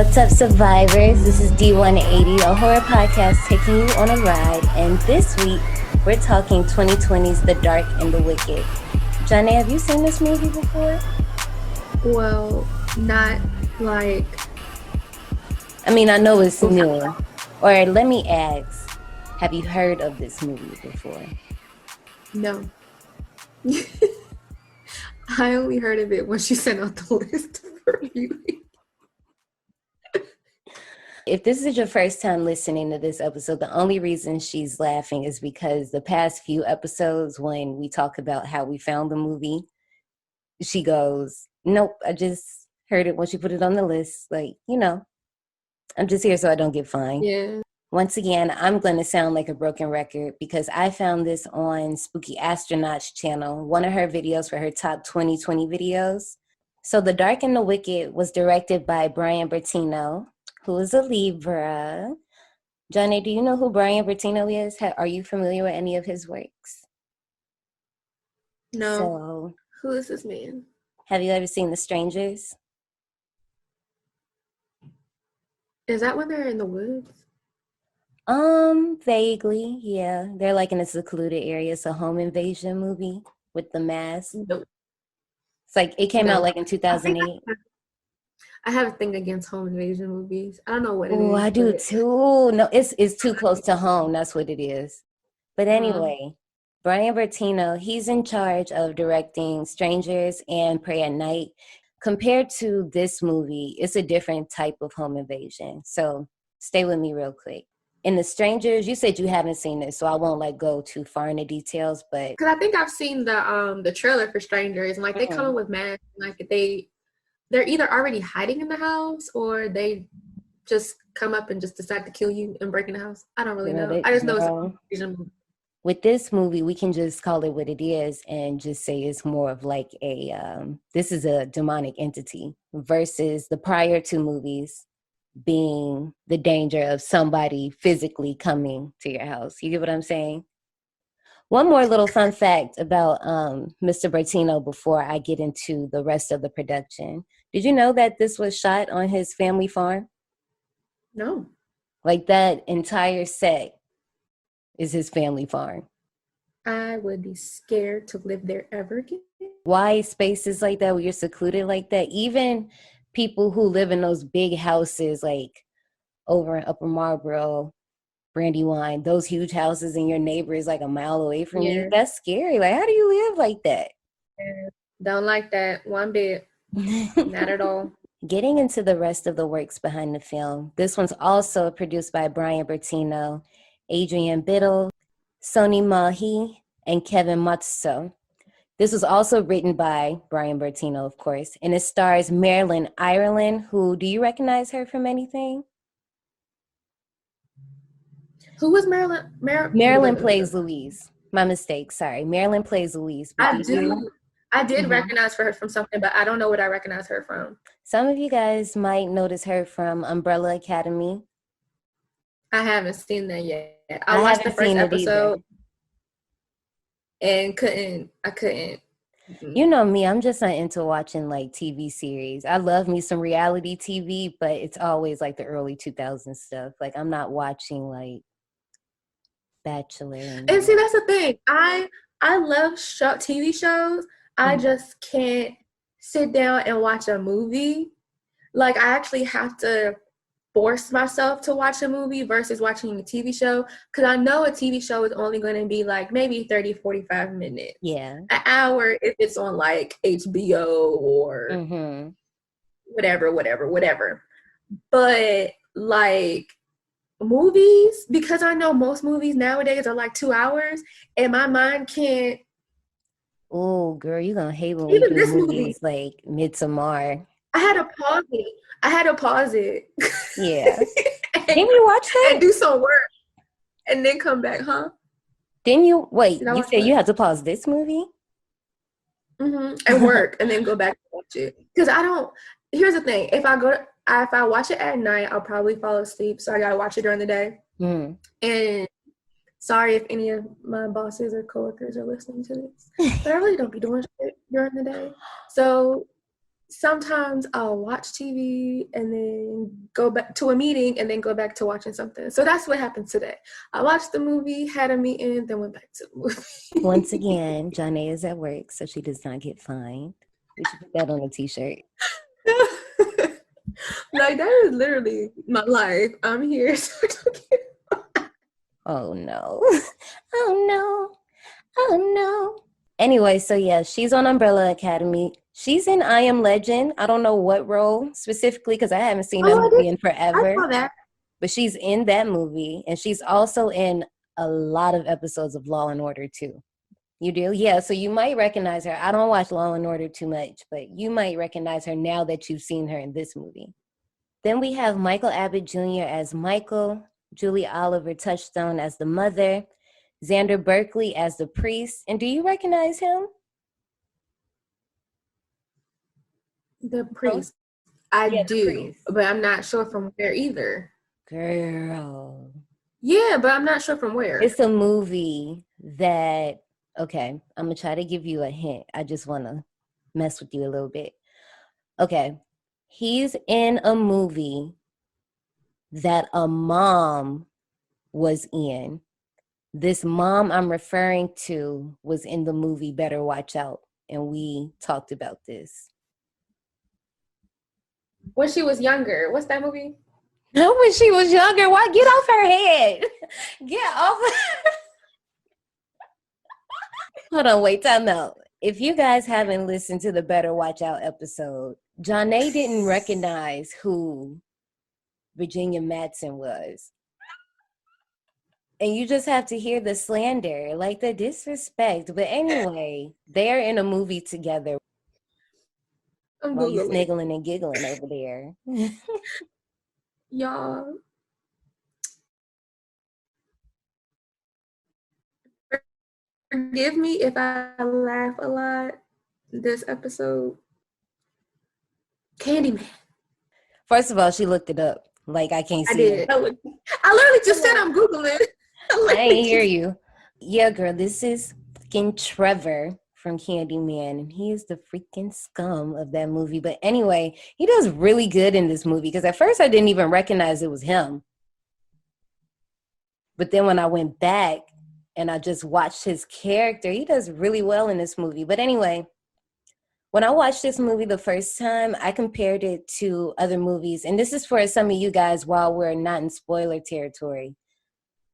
What's up, survivors? This is D180, a horror podcast taking you on a ride. And this week, we're talking 2020's The Dark and the Wicked. Johnny, have you seen this movie before? Well, not like... I mean, I know it's new. Or let me ask, have you heard of this movie before? No. I only heard of it when she sent out the list for viewing. If this is your first time listening to this episode, the only reason she's laughing is because the past few episodes, when we talk about how we found the movie, she goes, nope, I just heard it when she put it on the list. Like, you know, I'm just here so I don't get fined. Yeah. Once again, I'm going to sound like a broken record because I found this on Spooky Astronaut's channel, one of her videos for her top 2020 videos. So The Dark and the Wicked was directed by Bryan Bertino, who is a Libra. Johnny, do you know who Bryan Bertino is? Are you familiar with any of his works? No. So, who is this man? Have you ever seen The Strangers? Is that when they're in the woods? Vaguely, yeah. They're like in a secluded area. It's a home invasion movie with the mask. Nope. It's like, it came out like in 2008. I have a thing against home invasion movies. I don't know what it is. Oh, I do too. No, it's too close to home. That's what it is. But anyway, Bryan Bertino, he's in charge of directing Strangers and Pray at Night. Compared to this movie, it's a different type of home invasion. So stay with me real quick. In The Strangers, you said you haven't seen it, so I won't go too far into details, but because I think I've seen the trailer for Strangers, and they come in with masks, and they're either already hiding in the house or they just come up and just decide to kill you and break in the house. I don't really know. I just know it's a home invasion movie. With this movie, we can just call it what it is and just say it's more of like this is a demonic entity versus the prior two movies being the danger of somebody physically coming to your house. You get what I'm saying? One more little fun fact about Mr. Bertino before I get into the rest of the production. Did you know that this was shot on his family farm? No. Like that entire set is his family farm. I would be scared to live there ever again. Why spaces like that where you're secluded like that? Even people who live in those big houses like over in Upper Marlboro, Brandywine, those huge houses and your neighbor is like a mile away from you. That's scary. Like, how do you live like that? Yeah, don't like that one bit. Not at all. Getting into the rest of the works behind the film, this one's also produced by Bryan Bertino, Adrian Biddle, Soni Mahi, and Kevin Matsuo. This was also written by Bryan Bertino, of course, and it stars Marin Ireland, who, do you recognize her from anything? Who was Marilyn? Marilyn plays Louise. My mistake, sorry. Marilyn plays Louise. I did recognize her from something, but I don't know what I recognize her from. Some of you guys might notice her from Umbrella Academy. I haven't seen that yet. I watched the first episode and I couldn't. You know me, I'm just not into watching TV series. I love me some reality TV, but it's always the early 2000s stuff. I'm not watching Bachelor. And see, that's the thing. I love TV shows. I just can't sit down and watch a movie. I actually have to force myself to watch a movie versus watching a TV show, because I know a TV show is only going to be maybe 30, 45 minutes. Yeah. An hour if it's on HBO or whatever. But movies, because I know most movies nowadays are 2 hours, and my mind can't. Oh, girl, you're going to hate when we do movies like Midsommar. I had to pause it. Yeah. Didn't you watch that? And do some work. And then come back, huh? Didn't you? Wait, you said you had to pause this movie? Mm-hmm. And work, and then go back and watch it. Because here's the thing. If I watch it at night, I'll probably fall asleep. So I got to watch it during the day. Mm. And sorry if any of my bosses or coworkers are listening to this. But I really don't be doing shit during the day. So sometimes I'll watch TV and then go back to a meeting and then go back to watching something. So that's what happened today. I watched the movie, had a meeting, then went back to the movie. Once again, Janae is at work, so she does not get fined. We should put that on a t-shirt. Like, that is literally my life. I'm here. So Oh no. Oh no. Oh no. Anyway, so yeah, she's on Umbrella Academy. She's in I Am Legend. I don't know what role specifically because I haven't seen that movie in forever. I saw that. But she's in that movie, and she's also in a lot of episodes of Law and Order too. You do? Yeah, so you might recognize her. I don't watch Law and Order too much, but you might recognize her now that you've seen her in this movie. Then we have Michael Abbott Jr. as Michael, Julie Oliver Touchstone as the mother, Xander Berkeley as the priest. And do you recognize him? The priest. I do, priest. But I'm not sure from where either. Girl. Yeah, but I'm not sure from where. It's a movie that, okay, I'm going to try to give you a hint. I just want to mess with you a little bit. Okay, he's in a movie that a mom was in. This mom I'm referring to was in the movie Better Watch Out, and we talked about this. When she was younger. What's that movie? No, when she was younger. Why? Get off her head. Get off. Hold on, wait, time out. If you guys haven't listened to the Better Watch Out episode, Janae didn't recognize who Virginia Madsen was. And you just have to hear the slander, like the disrespect. But anyway, they're in a movie together. While you sniggling and giggling over there. Y'all. Forgive me if I laugh a lot this episode. Candyman. First of all, she looked it up. Like, I can't see it. I literally just said I'm Googling. I ain't hear you. Yeah, girl, this is fucking Trevor from Candyman, and he is the freaking scum of that movie. But anyway, he does really good in this movie because at first I didn't even recognize it was him. But then when I went back and I just watched his character, he does really well in this movie. But anyway, when I watched this movie the first time, I compared it to other movies. And this is for some of you guys while we're not in spoiler territory.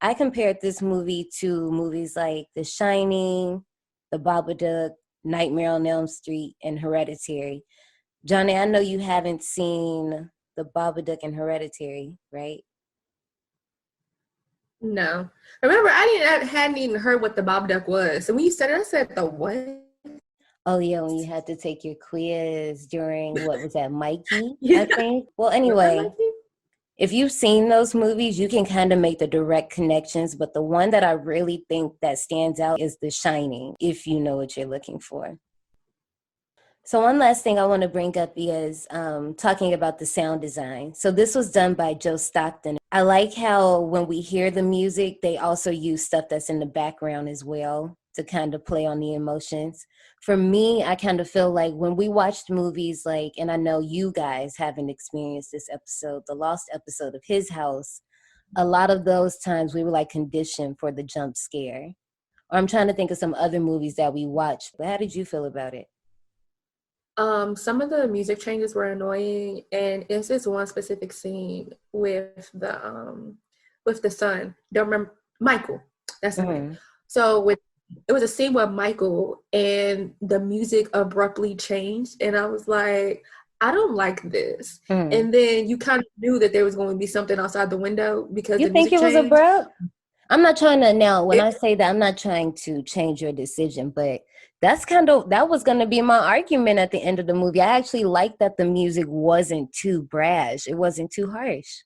I compared this movie to movies like The Shining, The Babadook, Nightmare on Elm Street, and Hereditary. Johnny, I know you haven't seen The Babadook and Hereditary, right? No. Remember, I hadn't even heard what The Babadook was. So when you said it, I said, the what? Oh, yeah, when you had to take your quiz during, what was that, Mikey, yeah. I think? Well, anyway, if you've seen those movies, you can kind of make the direct connections, but the one that I really think that stands out is The Shining, if you know what you're looking for. So one last thing I want to bring up is talking about the sound design. So this was done by Joe Stockton. I like how when we hear the music, they also use stuff that's in the background as well to kind of play on the emotions. For me, I kind of feel like when we watched movies like, and I know you guys haven't experienced this episode, the lost episode of His House, a lot of those times we were like conditioned for the jump scare. Or I'm trying to think of some other movies that we watched, but how did you feel about it? Some of the music changes were annoying, and it's this one specific scene with the son. Don't remember Michael. That's the name. So it was a scene with Michael, and the music abruptly changed, and I was like, I don't like this. And then you kind of knew that there was going to be something outside the window because you think it was abrupt. I'm not trying to now. When I say that, I'm not trying to change your decision, but that was going to be my argument at the end of the movie. I actually liked that the music wasn't too brash. It wasn't too harsh.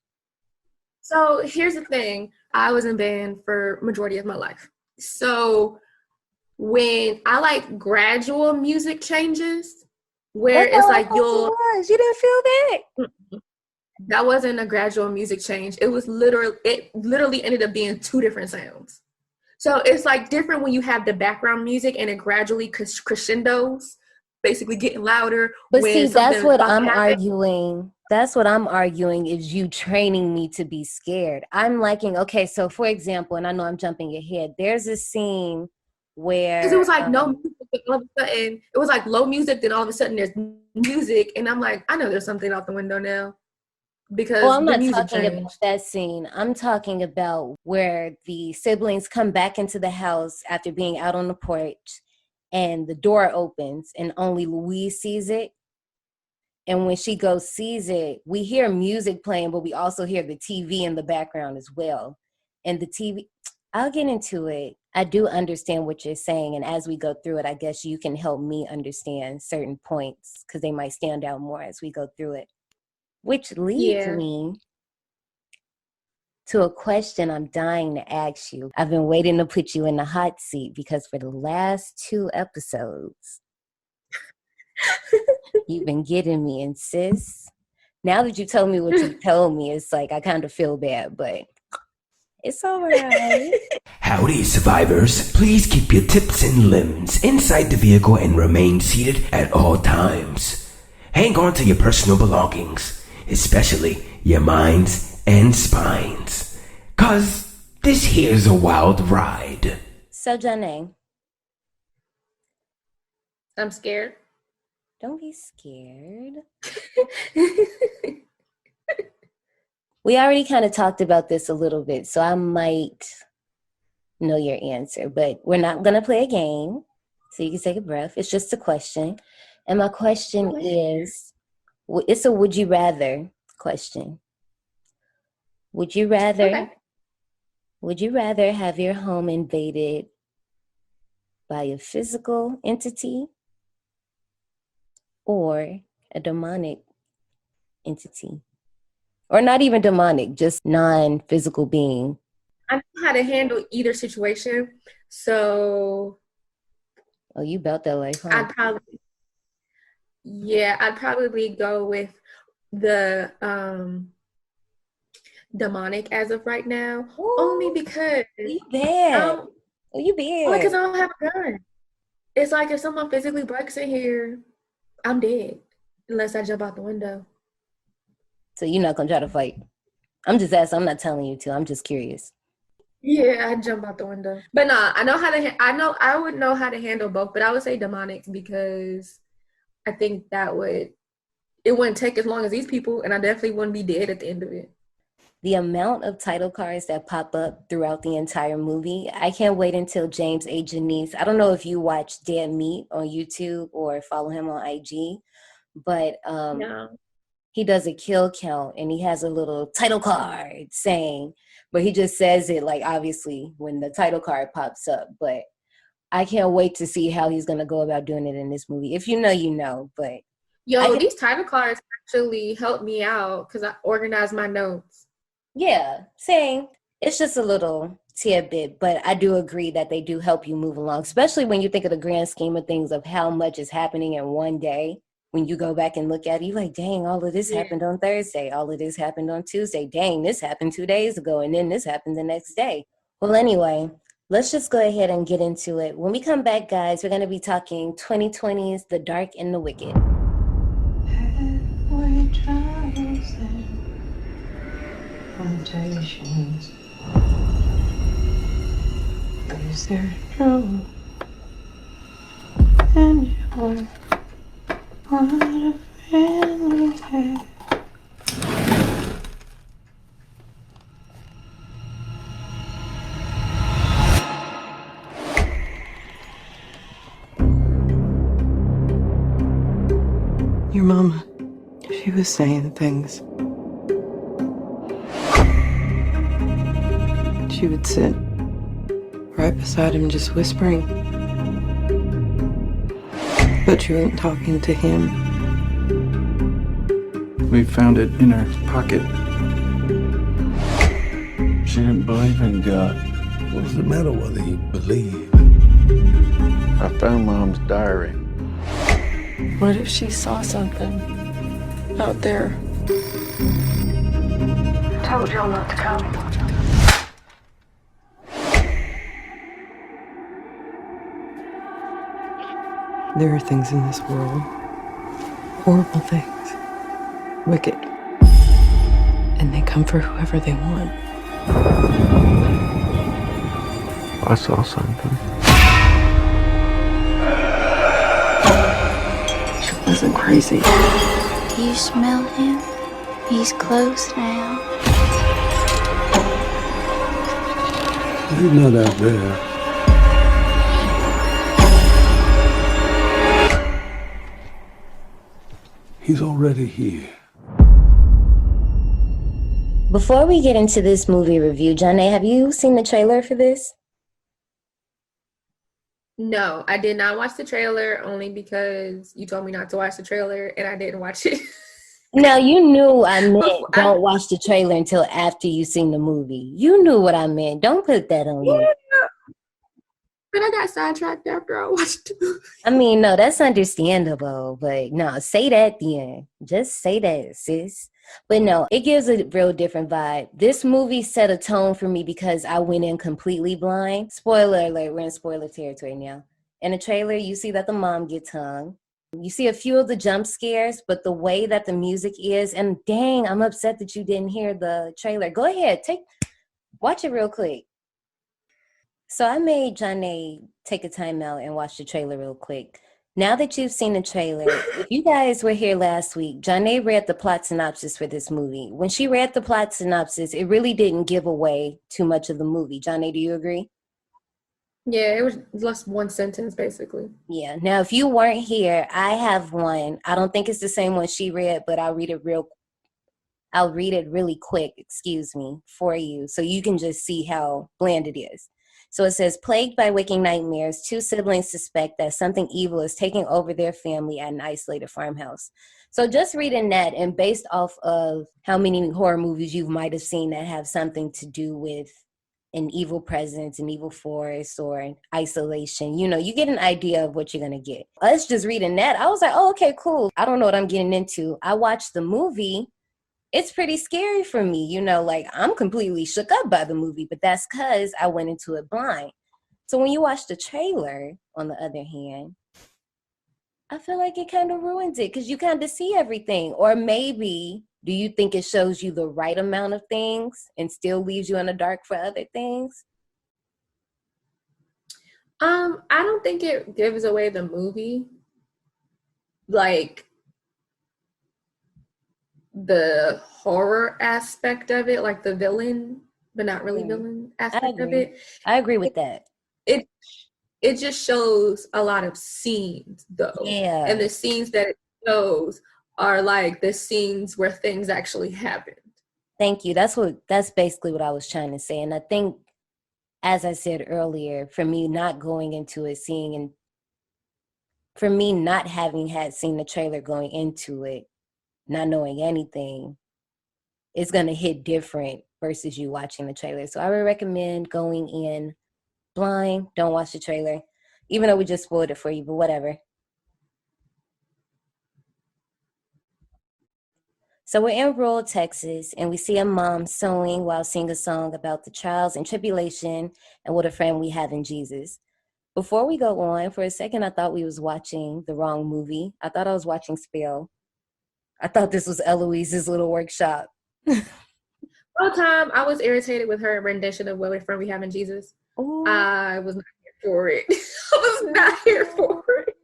So here's the thing. I was in band for majority of my life. So when I like gradual music changes, where it's like you didn't feel that? That wasn't a gradual music change. It literally ended up being two different sounds. So it's like different when you have the background music and it gradually crescendos basically getting louder But when see, something that's is what about to I'm happen. arguing. That's what I'm arguing is you training me to be scared. I'm liking, okay, so for example, and I know I'm jumping ahead, there's a scene Because it where was like no music, and all of a sudden it was like low music, then all of a sudden there's music, and I'm like, I know there's something out the window now well, because I'm the not music talking about changed. that scene. I'm talking about where the siblings come back into the house after being out on the porch and the door opens and only Louise sees it. And when she goes sees it, we hear music playing, but we also hear the TV in the background as well. And the TV, I'll get into it. I do understand what you're saying. And as we go through it, I guess you can help me understand certain points because they might stand out more as we go through it. Which leads Yeah. me to a question I'm dying to ask you. I've been waiting to put you in the hot seat because for the last 2 episodes, you've been getting me. And sis, now that you told me what you told me, it's like I kind of feel bad, but it's all right. Howdy, survivors. Please keep your tips and limbs inside the vehicle and remain seated at all times. Hang on to your personal belongings, especially your minds and spines. 'Cause this here's a wild ride. So, Janae, I'm scared. don't be scared. We already kind of talked about this a little bit, so I might know your answer, but we're not going to play a game, so you can take a breath. It's just a question. And my question is, it's a would you rather question. Would you rather Okay. Would you rather have your home invaded by a physical entity or a demonic entity? Or not even demonic, just non-physical being. I know how to handle either situation, so Oh, you about that life, huh? I'd probably go with the demonic as of right now. Ooh, only because you bad. um You only bad. because I don't have a gun. It's like if someone physically breaks in here, I'm dead unless I jump out the window. So you're not gonna try to fight. I'm just asking, I'm not telling you to, I'm just curious. Yeah, I jump out the window. But nah, I know how to. I would know how to handle both, but I would say demonic because I think it wouldn't take as long as these people, and I definitely wouldn't be dead at the end of it. The amount of title cards that pop up throughout the entire movie, I can't wait until James A. Janice. I don't know if you watch Dead Meat on YouTube or follow him on IG, but No. he does a kill count and he has a little title card saying, but he just says it like obviously when the title card pops up. But I can't wait to see how he's gonna go about doing it in this movie. If you know, you know. But These title cards actually helped me out because I organized my notes. yeah, same. It's just a little tidbit, but I do agree that they do help you move along, especially when you think of the grand scheme of things of how much is happening in one day. When you go back and look at it, you're like, dang, all of this happened on Thursday. All of this happened on Tuesday. Dang, this happened 2 days ago. And then this happened the next day. Well, anyway, let's just go ahead and get into it. When we come back, guys, we're going to be talking 2020's The Dark and the Wicked. Temptations. Is there trouble in your heart? What a friend we had. Your mama, she was saying things. She would sit right beside him just whispering. But she wasn't talking to him. We found it in her pocket. She didn't believe in God. What's the matter whether you believe? I found Mom's diary. What if she saw something out there? I told y'all not to come. There are things in this world, horrible things, wicked, and they come for whoever they want. I saw something. She wasn't crazy. Do you smell him? He's close now. He's not out there. He's already here. Before we get into this movie review, Johnny, have you seen the trailer for this? No, I did not watch the trailer only because you told me not to watch the trailer and I didn't watch it. No, you knew I meant don't watch the trailer until after you seen the movie. You knew what I meant. Don't put that on you. But I got sidetracked after I watched it. I mean, no, that's understandable, but no, say that then. Just say that, sis. But no, it gives a real different vibe. This movie set a tone for me because I went in completely blind. Spoiler alert, we're in spoiler territory now. In the trailer, you see that the mom gets hung. You see a few of the jump scares, but the way that the music is, and dang, I'm upset that you didn't hear the trailer. Go ahead, watch it real quick. So I made Johnny take a time out and watch the trailer real quick. Now that you've seen the trailer, if you guys were here last week, Johnny read the plot synopsis for this movie. When she read the plot synopsis, it really didn't give away too much of the movie. Johnny, do you agree? Yeah, it was just one sentence, basically. Yeah. Now, if you weren't here, I have one. I don't think it's the same one she read, but I'll read it really quick, for you, so you can just see how bland it is. So it says, plagued by waking nightmares, two siblings suspect that something evil is taking over their family at an isolated farmhouse. So just reading that, and based off of how many horror movies you might have seen that have something to do with an evil presence, an evil force, or isolation, you get an idea of what you're going to get. Us just reading that, I was like, oh, okay, cool. I don't know what I'm getting into. I watched the movie. It's pretty scary for me, like I'm completely shook up by the movie, but that's because I went into it blind. So when you watch the trailer, on the other hand, I feel like it kind of ruins it because you kind of see everything. Or maybe, do you think it shows you the right amount of things and still leaves you in the dark for other things? I don't think it gives away the movie. Like, the horror aspect of it, like the villain, but not really villain aspect of it. I agree with that. It just shows a lot of scenes, though. Yeah. And the scenes that it shows are like the scenes where things actually happened. Thank you. That's basically what I was trying to say. And I think, as I said earlier, for me not going into it, for me not having seen the trailer going into it, not knowing anything, it's going to hit different versus you watching the trailer. So I would recommend going in blind. Don't watch the trailer, even though we just spoiled it for you, but whatever. So we're in rural Texas, and we see a mom sewing while singing a song about the trials and tribulation and what a friend we have in Jesus. Before we go on, for a second, I thought we was watching the wrong movie. I thought I was watching Spell. I thought this was Eloise's little workshop. All the time, I was irritated with her rendition of What a Friend We Have in Jesus. Ooh. I was not here for it. I was not here for it.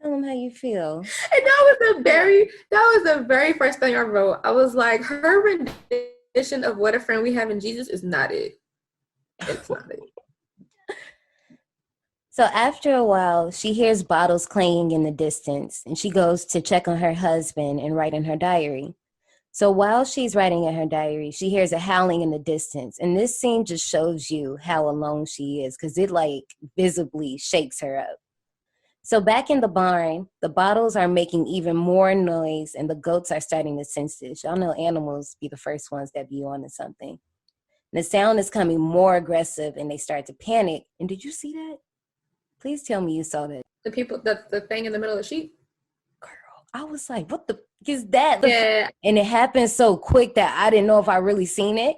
Tell them how you feel. And that was the very first thing I wrote. I was like, her rendition of What a Friend We Have in Jesus is not it. It's not it. So after a while, she hears bottles clanging in the distance, and she goes to check on her husband and write in her diary. So while she's writing in her diary, she hears a howling in the distance. And this scene just shows you how alone she is, because it visibly shakes her up. So back in the barn, the bottles are making even more noise, and the goats are starting to sense this. Y'all know animals be the first ones that be on to something. And the sound is coming more aggressive, and they start to panic. And did you see that? Please tell me you saw that. The thing in the middle of the sheet? Girl, I was like, what the is that? Yeah. And it happened so quick that I didn't know if I really seen it.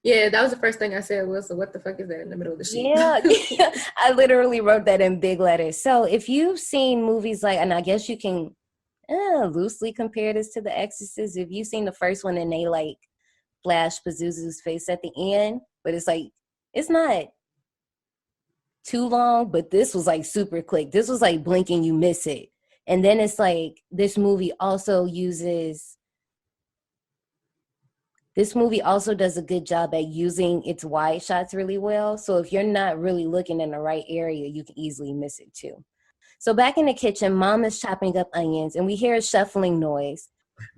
Yeah, that was the first thing I said was, so what the fuck is that in the middle of the sheet? Yeah, I literally wrote that in big letters. So if you've seen movies like, and I guess you can loosely compare this to The Exorcist. If you've seen the first one and they like flash Pazuzu's face at the end, but it's like, it's not too long, but this was like super quick. This was like blinking, you miss it. And then it's like, this movie also does a good job at using its wide shots really well. So if you're not really looking in the right area, you can easily miss it too. So back in the kitchen, Mom is chopping up onions and we hear a shuffling noise.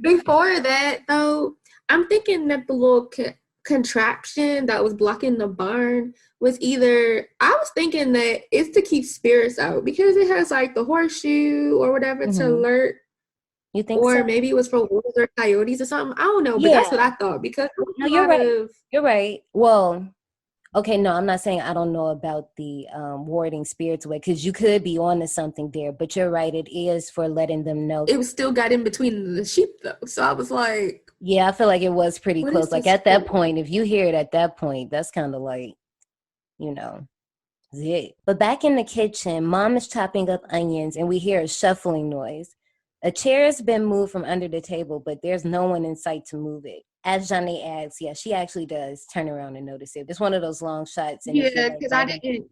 Before that, though, I'm thinking that the little contraption that was blocking the barn was I was thinking that it's to keep spirits out because it has like the horseshoe or whatever to alert. You think or so? Maybe it was for wolves or coyotes or something. I don't know, but that's what I thought because no, you're right. You're right. Well, okay, no, I'm not saying I don't know about the warding spirits away because you could be onto something there, but you're right. It is for letting them know. It was still got in between the sheep though, so I was like, yeah, I feel like it was pretty close. Like at that point, if you hear it at that point, that's kind of like, it. But back in the kitchen, Mom is chopping up onions and we hear a shuffling noise. A chair has been moved from under the table, but there's no one in sight to move it. As Johnny adds, yeah, she actually does turn around and notice it. It's one of those long shots. And yeah, because I didn't,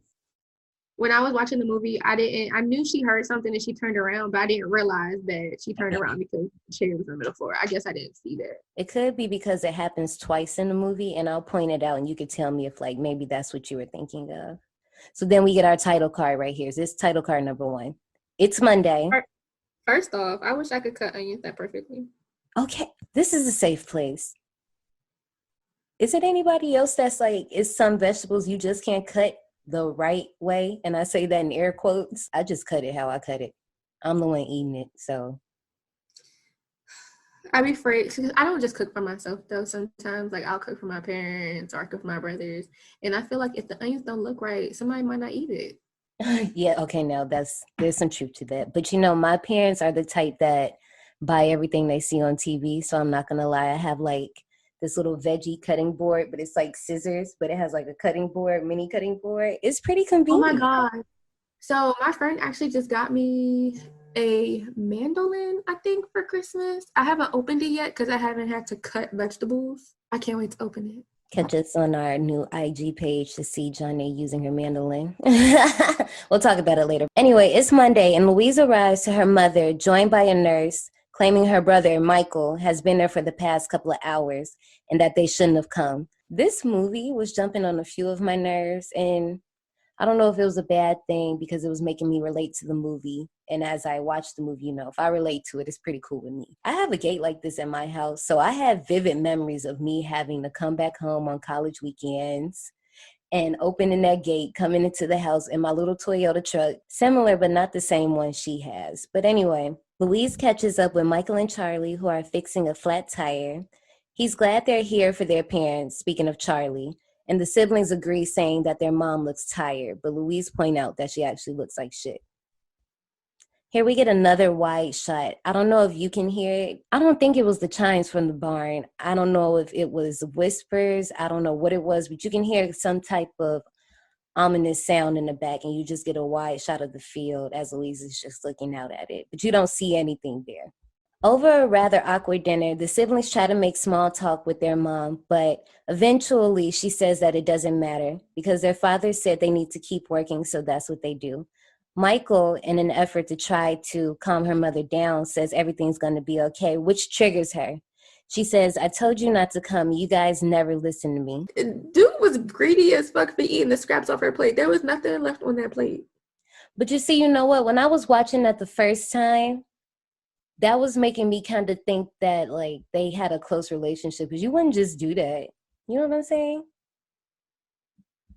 when I was watching the movie, I knew she heard something and she turned around, but I didn't realize that she turned around because the chair was on the floor. I guess I didn't see that. It could be because it happens twice in the movie, and I'll point it out and you could tell me if like maybe that's what you were thinking of. So then we get our title card right here. This title card number 1. It's Monday. First off, I wish I could cut onions that perfectly. Okay, this is a safe place. Is it anybody else that's like, is some vegetables you just can't cut the right way? And I say that in air quotes. I just cut it how I cut it. I'm the one eating it, so. I be afraid. I don't just cook for myself though. Sometimes like I'll cook for my parents or I cook for my brothers. And I feel like if the onions don't look right, somebody might not eat it. Yeah, okay, now there's some truth to that. But my parents are the type that buy everything they see on TV. So I'm not gonna lie, I have like this little veggie cutting board, but it's like scissors, but it has like a cutting board, mini cutting board. It's pretty convenient. Oh my God. So my friend actually just got me a mandolin, I think, for Christmas. I haven't opened it yet because I haven't had to cut vegetables. I can't wait to open it. Catch us on our new IG page to see Johnny using her mandolin. We'll talk about it later. Anyway, it's Monday and Louise arrives to her mother, joined by a nurse, claiming her brother, Michael, has been there for the past couple of hours and that they shouldn't have come. This movie was jumping on a few of my nerves, and I don't know if it was a bad thing because it was making me relate to the movie. And as I watched the movie, if I relate to it, it's pretty cool with me. I have a gate like this in my house, so I have vivid memories of me having to come back home on college weekends and opening that gate, coming into the house in my little Toyota truck, similar but not the same one she has. But anyway, Louise catches up with Michael and Charlie, who are fixing a flat tire. He's glad they're here for their parents, speaking of Charlie, and the siblings agree, saying that their mom looks tired, but Louise point out that she actually looks like shit. Here we get another wide shot. I don't know if you can hear it. I don't think it was the chimes from the barn. I don't know if it was whispers. I don't know what it was, but you can hear some type of ominous sound in the back, and you just get a wide shot of the field as Louise is just looking out at it, but you don't see anything there. Over a rather awkward dinner, the siblings try to make small talk with their mom, but eventually she says that it doesn't matter because their father said they need to keep working, so that's what they do. Michael, in an effort to try to calm her mother down, says everything's going to be okay, which triggers her. She says, I told you not to come. You guys never listen to me. Dude was greedy as fuck for eating the scraps off her plate. There was nothing left on that plate. But you see, you know what? When I was watching that the first time, that was making me kind of think that like they had a close relationship because you wouldn't just do that. You know what I'm saying?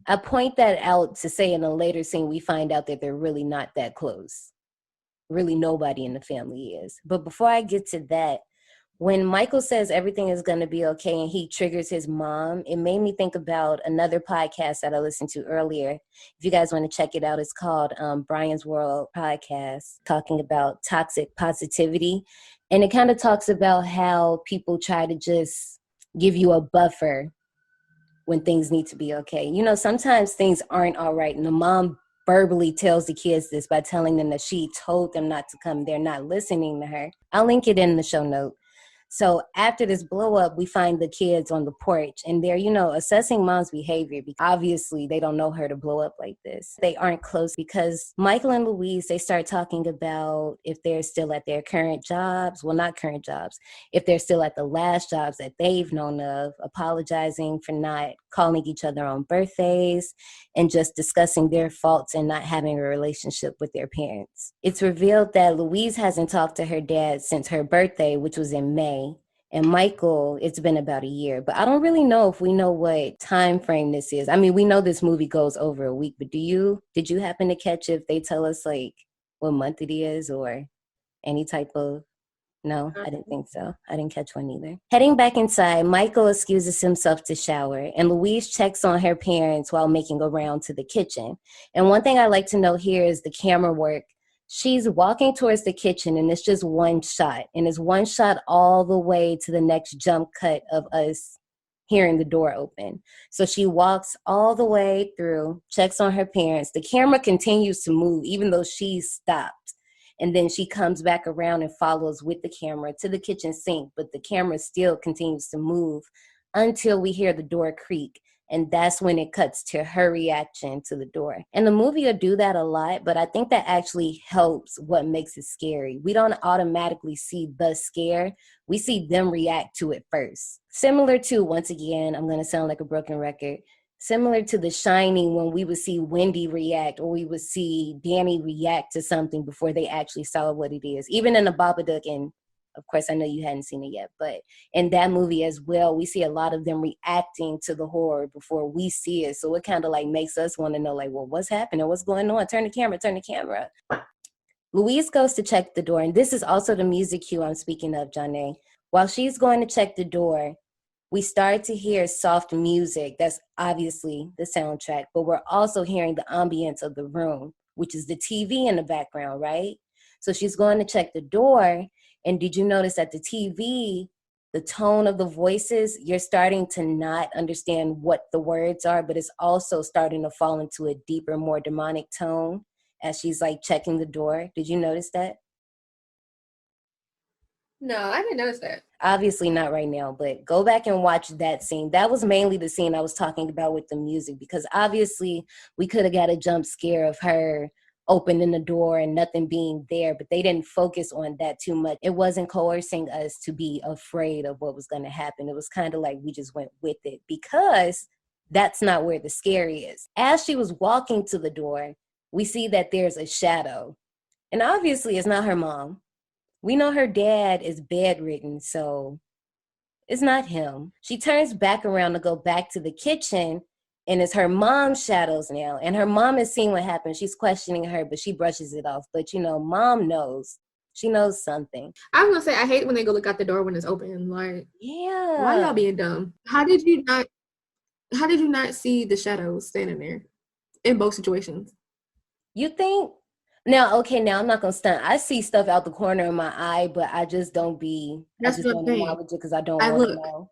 I point that out to say in a later scene, we find out that they're really not that close. Really nobody in the family is. But before I get to that, when Michael says everything is going to be okay and he triggers his mom, it made me think about another podcast that I listened to earlier. If you guys want to check it out, it's called Brian's World Podcast, talking about toxic positivity. And it kind of talks about how people try to just give you a buffer when things need to be okay. You know, sometimes things aren't all right, and the mom verbally tells the kids this by telling them that she told them not to come. They're not listening to her. I'll link it in the show note. So after this blow up, we find the kids on the porch, and they're, you know, assessing mom's behavior because obviously they don't know her to blow up like this. They aren't close because Michael and Louise, they start talking about if they're still at their current jobs. Well, not current jobs. If they're still at the last jobs that they've known of, apologizing for not calling each other on birthdays, and just discussing their faults and not having a relationship with their parents. It's revealed that Louise hasn't talked to her dad since her birthday, which was in May. And Michael, it's been about a year, but I don't really know if we know what time frame this is. I mean, we know this movie goes over a week, but did you happen to catch if they tell us like what month it is or any type of? No, I didn't think so. I didn't catch one either. Heading back inside, Michael excuses himself to shower, and Louise checks on her parents while making a round to the kitchen. And one thing I like to note here is the camera work. She's walking towards the kitchen, and it's just one shot. And it's one shot all the way to the next jump cut of us hearing the door open. So she walks all the way through, checks on her parents. The camera continues to move, even though she's stopped. And then she comes back around and follows with the camera to the kitchen sink, but the camera still continues to move until we hear the door creak. And that's when it cuts to her reaction to the door. And the movie will do that a lot, but I think that actually helps what makes it scary. We don't automatically see the scare. We see them react to it first. Similar to, once again, I'm going to sound like a broken record, similar to The Shining when we would see Wendy react or we would see Danny react to something before they actually saw what it is. Even in the Babadook, and of course, I know you hadn't seen it yet, but in that movie as well, we see a lot of them reacting to the horror before we see it. So it kind of like makes us want to know, like, well, what's happening? What's going on? Turn the camera. Louise goes to check the door, and this is also the music cue I'm speaking of, Janae. While she's going to check the door, we start to hear soft music. That's obviously the soundtrack, but we're also hearing the ambience of the room, which is the TV in the background, right? So she's going to check the door. And did you notice that the TV, the tone of the voices, you're starting to not understand what the words are, but it's also starting to fall into a deeper, more demonic tone as she's like checking the door. Did you notice that? No, I didn't notice that. Obviously not right now, but go back and watch that scene. That was mainly the scene I was talking about with the music, because obviously we could have got a jump scare of her opening the door and nothing being there, but they didn't focus on that too much. It wasn't coercing us to be afraid of what was going to happen. It was kind of like we just went with it because that's not where the scare is. As she was walking to the door, we see that there's a shadow, and obviously it's not her mom. We know her dad is bedridden, so it's not him. She turns back around to go back to the kitchen, and it's her mom's shadows now. And her mom has seen what happened. She's questioning her, but she brushes it off. But, you know, mom knows. She knows something. I was going to say, I hate when they go look out the door when it's open. Like, yeah. Why y'all being dumb? How did you not see the shadows standing there in both situations? You think? Now, okay, now I'm not going to stunt. I see stuff out the corner of my eye, but I just don't be. That's I just what don't I'm saying. acknowledge it because I don't want to know.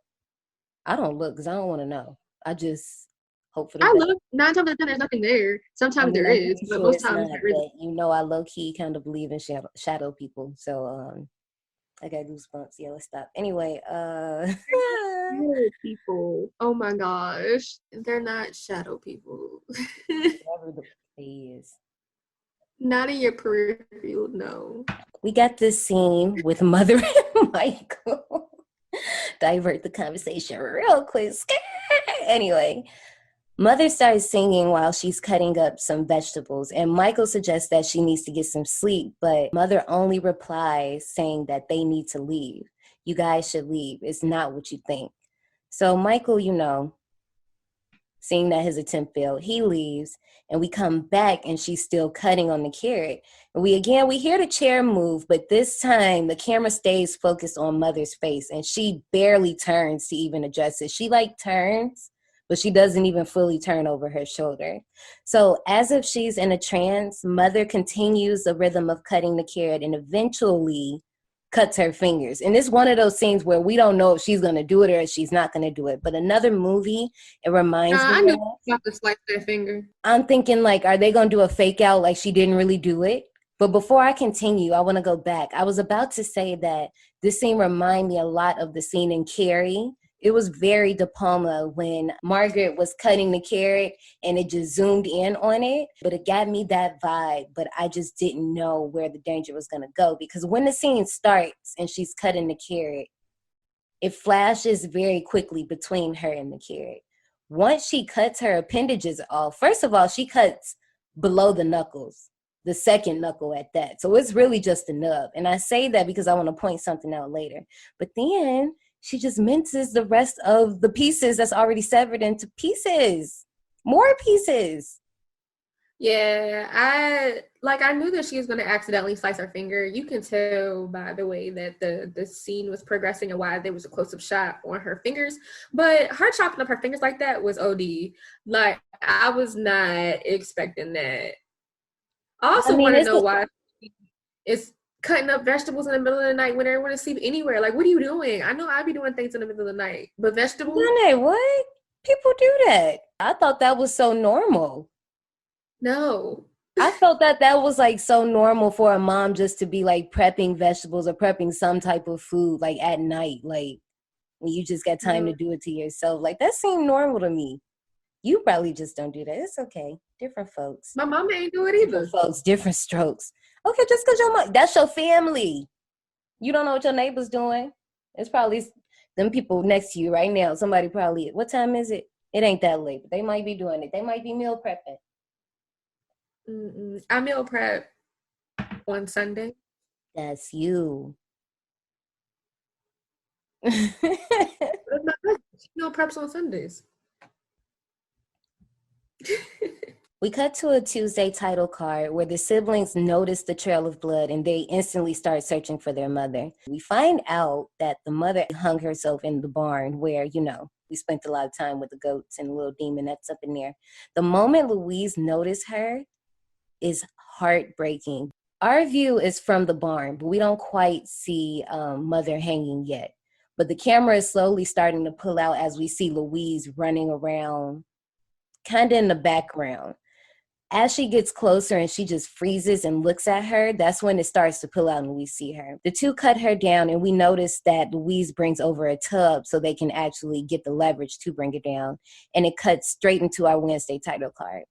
I don't look because I don't want to know. I just hope for the best. look. 9 times out of 10, there's nothing there. Sometimes there is, but most times there isn't. You know, I low key kind of believe in shadow people. So I got goosebumps. Yeah, let's stop. Anyway, Shadow people. Oh my gosh, they're not shadow people. whatever the is. Not in your peripheral, no. We got this scene with Mother and Michael. Divert the conversation real quick. Anyway, Mother starts singing while she's cutting up some vegetables, and Michael suggests that she needs to get some sleep, but Mother only replies saying that they need to leave. You guys should leave. It's not what you think. So Michael, you know, seeing that his attempt failed, he leaves, and we come back and she's still cutting on the carrot. And we hear the chair move, but this time the camera stays focused on Mother's face, and she barely turns to even address it. She like turns, but she doesn't even fully turn over her shoulder. So as if she's in a trance, Mother continues the rhythm of cutting the carrot, and eventually cuts her fingers. And it's one of those scenes where we don't know if she's going to do it or if she's not going to do it. But another movie, it reminds me I knew of, about to slice their finger. I'm thinking like, are they going to do a fake out like she didn't really do it? But before I continue, I want to go back. I was about to say that this scene reminded me a lot of the scene in Carrie. It was very De Palma when Margaret was cutting the carrot and it just zoomed in on it. But it got me that vibe, but I just didn't know where the danger was going to go. Because when the scene starts and she's cutting the carrot, it flashes very quickly between her and the carrot. Once she cuts her appendages off, first of all, she cuts below the knuckles, the second knuckle at that. So it's really just a nub. And I say that because I want to point something out later. But then she just minces the rest of the pieces that's already severed into pieces. More pieces. Yeah, I knew that she was going to accidentally slice her finger. You can tell by the way that the scene was progressing and why there was a close-up shot on her fingers. But her chopping up her fingers like that was OD. Like, I was not expecting that. I also want to know why it's cutting up vegetables in the middle of the night when everyone is asleep anywhere. Like, what are you doing? I know I'd be doing things in the middle of the night, but vegetables? Nene, what? People do that. I thought that was so normal. No. I felt that was like so normal for a mom just to be like prepping vegetables or prepping some type of food like at night, like when you just got time to do it to yourself. Like that seemed normal to me. You probably just don't do that. It's okay. Different folks. My mama ain't do it either. Different folks, different strokes. Okay, just because your mom, that's your family. You don't know what your neighbor's doing. It's probably them people next to you right now. Somebody probably, what time is it? It ain't that late, but they might be doing it. They might be meal prepping. I meal prep on Sunday. That's you. Meal preps on Sundays. We cut to a Tuesday title card where the siblings notice the trail of blood and they instantly start searching for their mother. We find out that the mother hung herself in the barn where, we spent a lot of time with the goats and the little demon that's up in there. The moment Louise noticed her is heartbreaking. Our view is from the barn, but we don't quite see mother hanging yet. But the camera is slowly starting to pull out as we see Louise running around, kind of in the background. As she gets closer and she just freezes and looks at her, that's when it starts to pull out and we see her. The two cut her down and we notice that Louise brings over a tub so they can actually get the leverage to bring it down. And it cuts straight into our Wednesday title card.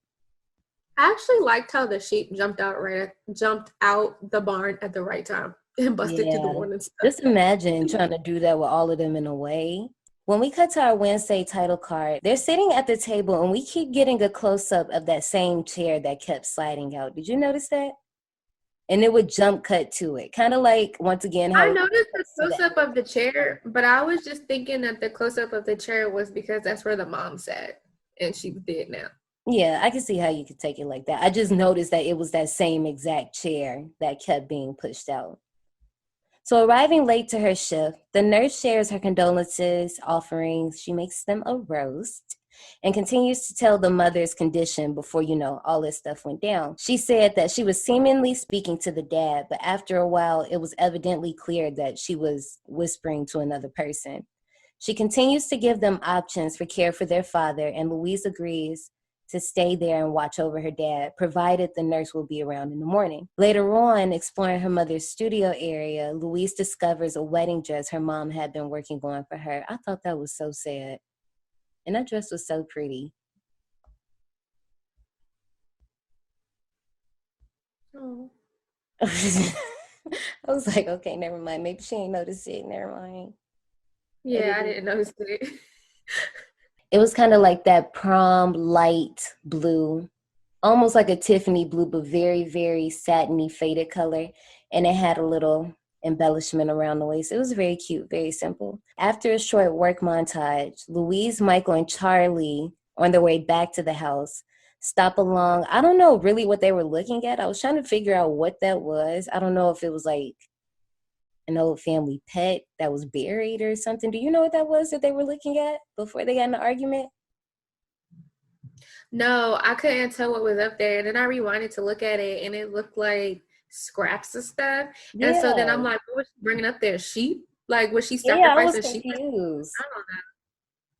I actually liked how the sheep jumped out the barn at the right time and busted to the morning stuff. Just imagine trying to do that with all of them in a way. When we cut to our Wednesday title card, they're sitting at the table and we keep getting a close-up of that same chair that kept sliding out. Did you notice that? And it would jump cut to it. Kind of like, once again, how I noticed the close-up of the chair, but I was just thinking that the close-up of the chair was because that's where the mom sat and she's dead now. Yeah, I can see how you could take it like that. I just noticed that it was that same exact chair that kept being pushed out. So arriving late to her shift, the nurse shares her condolences, offerings. She makes them a roast and continues to tell the mother's condition before, all this stuff went down. She said that she was seemingly speaking to the dad, but after a while, it was evidently clear that she was whispering to another person. She continues to give them options for care for their father, and Louise agrees to stay there and watch over her dad, provided the nurse will be around in the morning. Later on, exploring her mother's studio area, Louise discovers a wedding dress her mom had been working on for her. I thought that was so sad. And that dress was so pretty. Oh. I was like, okay, never mind. Maybe she ain't noticed it. Never mind. Yeah, I didn't notice it. It was kind of like that prom light blue, almost like a Tiffany blue, but very, very satiny faded color. And it had a little embellishment around the waist. It was very cute, very simple. After a short work montage, Louise, Michael, and Charlie, on their way back to the house, stop along. I don't know really what they were looking at. I was trying to figure out what that was. I don't know if it was like an old family pet that was buried or something. Do you know what that was that they were looking at before they got in the argument? No, I couldn't tell what was up there. And then I rewinded to look at it and it looked like scraps of stuff. And so then Yeah. I'm like, what was she bringing up there? Sheep? Like, was she Yeah, I was sacrificing sheep? confused. I don't know.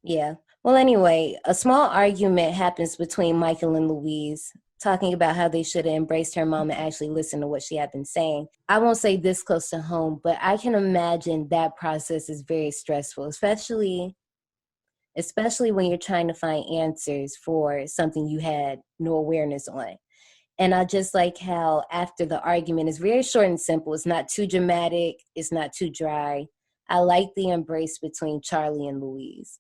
Yeah. Well, anyway, a small argument happens between Michael and Louise, talking about how they should have embraced her mom and actually listened to what she had been saying. I won't say this close to home, but I can imagine that process is very stressful, especially when you're trying to find answers for something you had no awareness on. And I just like how after the argument is very short and simple. It's not too dramatic. It's not too dry. I like the embrace between Charlie and Louise.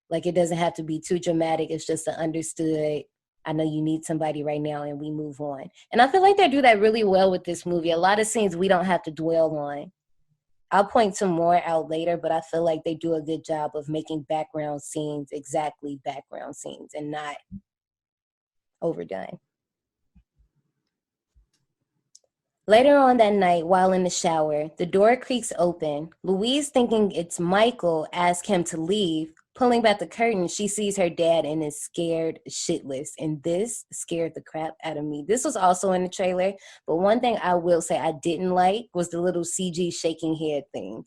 Like, it doesn't have to be too dramatic. It's just an understood, I know you need somebody right now, and we move on. And I feel like they do that really well with this movie. A lot of scenes we don't have to dwell on. I'll point some more out later, but I feel like they do a good job of making background scenes exactly background scenes and not overdone. Later on that night, while in the shower, the door creaks open. Louise, thinking it's Michael, asks him to leave. Pulling back the curtain, she sees her dad and is scared shitless. And this scared the crap out of me. This was also in the trailer, but one thing I will say I didn't like was the little CG shaking head thing.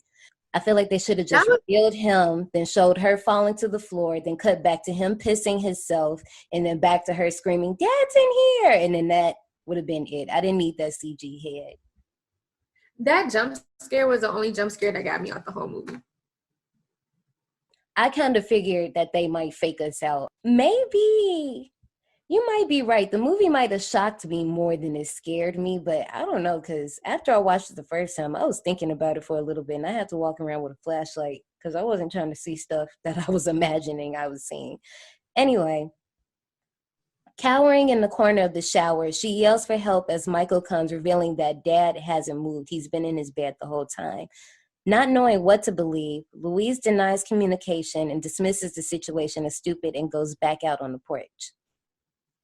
I feel like they should have just revealed him, then showed her falling to the floor, then cut back to him pissing himself, and then back to her screaming, "Dad's in here!" And then that would have been it. I didn't need that CG head. That jump scare was the only jump scare that got me out the whole movie. I kind of figured that they might fake us out. Maybe. You might be right. The movie might have shocked me more than it scared me, but I don't know, because after I watched it the first time, I was thinking about it for a little bit, and I had to walk around with a flashlight because I wasn't trying to see stuff that I was imagining I was seeing. Anyway, cowering in the corner of the shower, she yells for help as Michael comes, revealing that Dad hasn't moved. He's been in his bed the whole time. Not knowing what to believe, Louise denies communication and dismisses the situation as stupid and goes back out on the porch.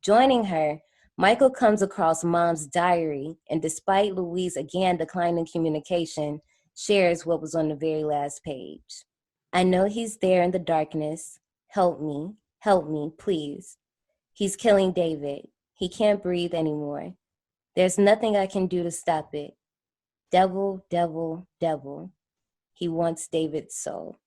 Joining her, Michael comes across Mom's diary, and despite Louise again declining communication, shares what was on the very last page. "I know he's there in the darkness. Help me, please. He's killing David. He can't breathe anymore. There's nothing I can do to stop it. Devil, devil, devil. He wants David's soul."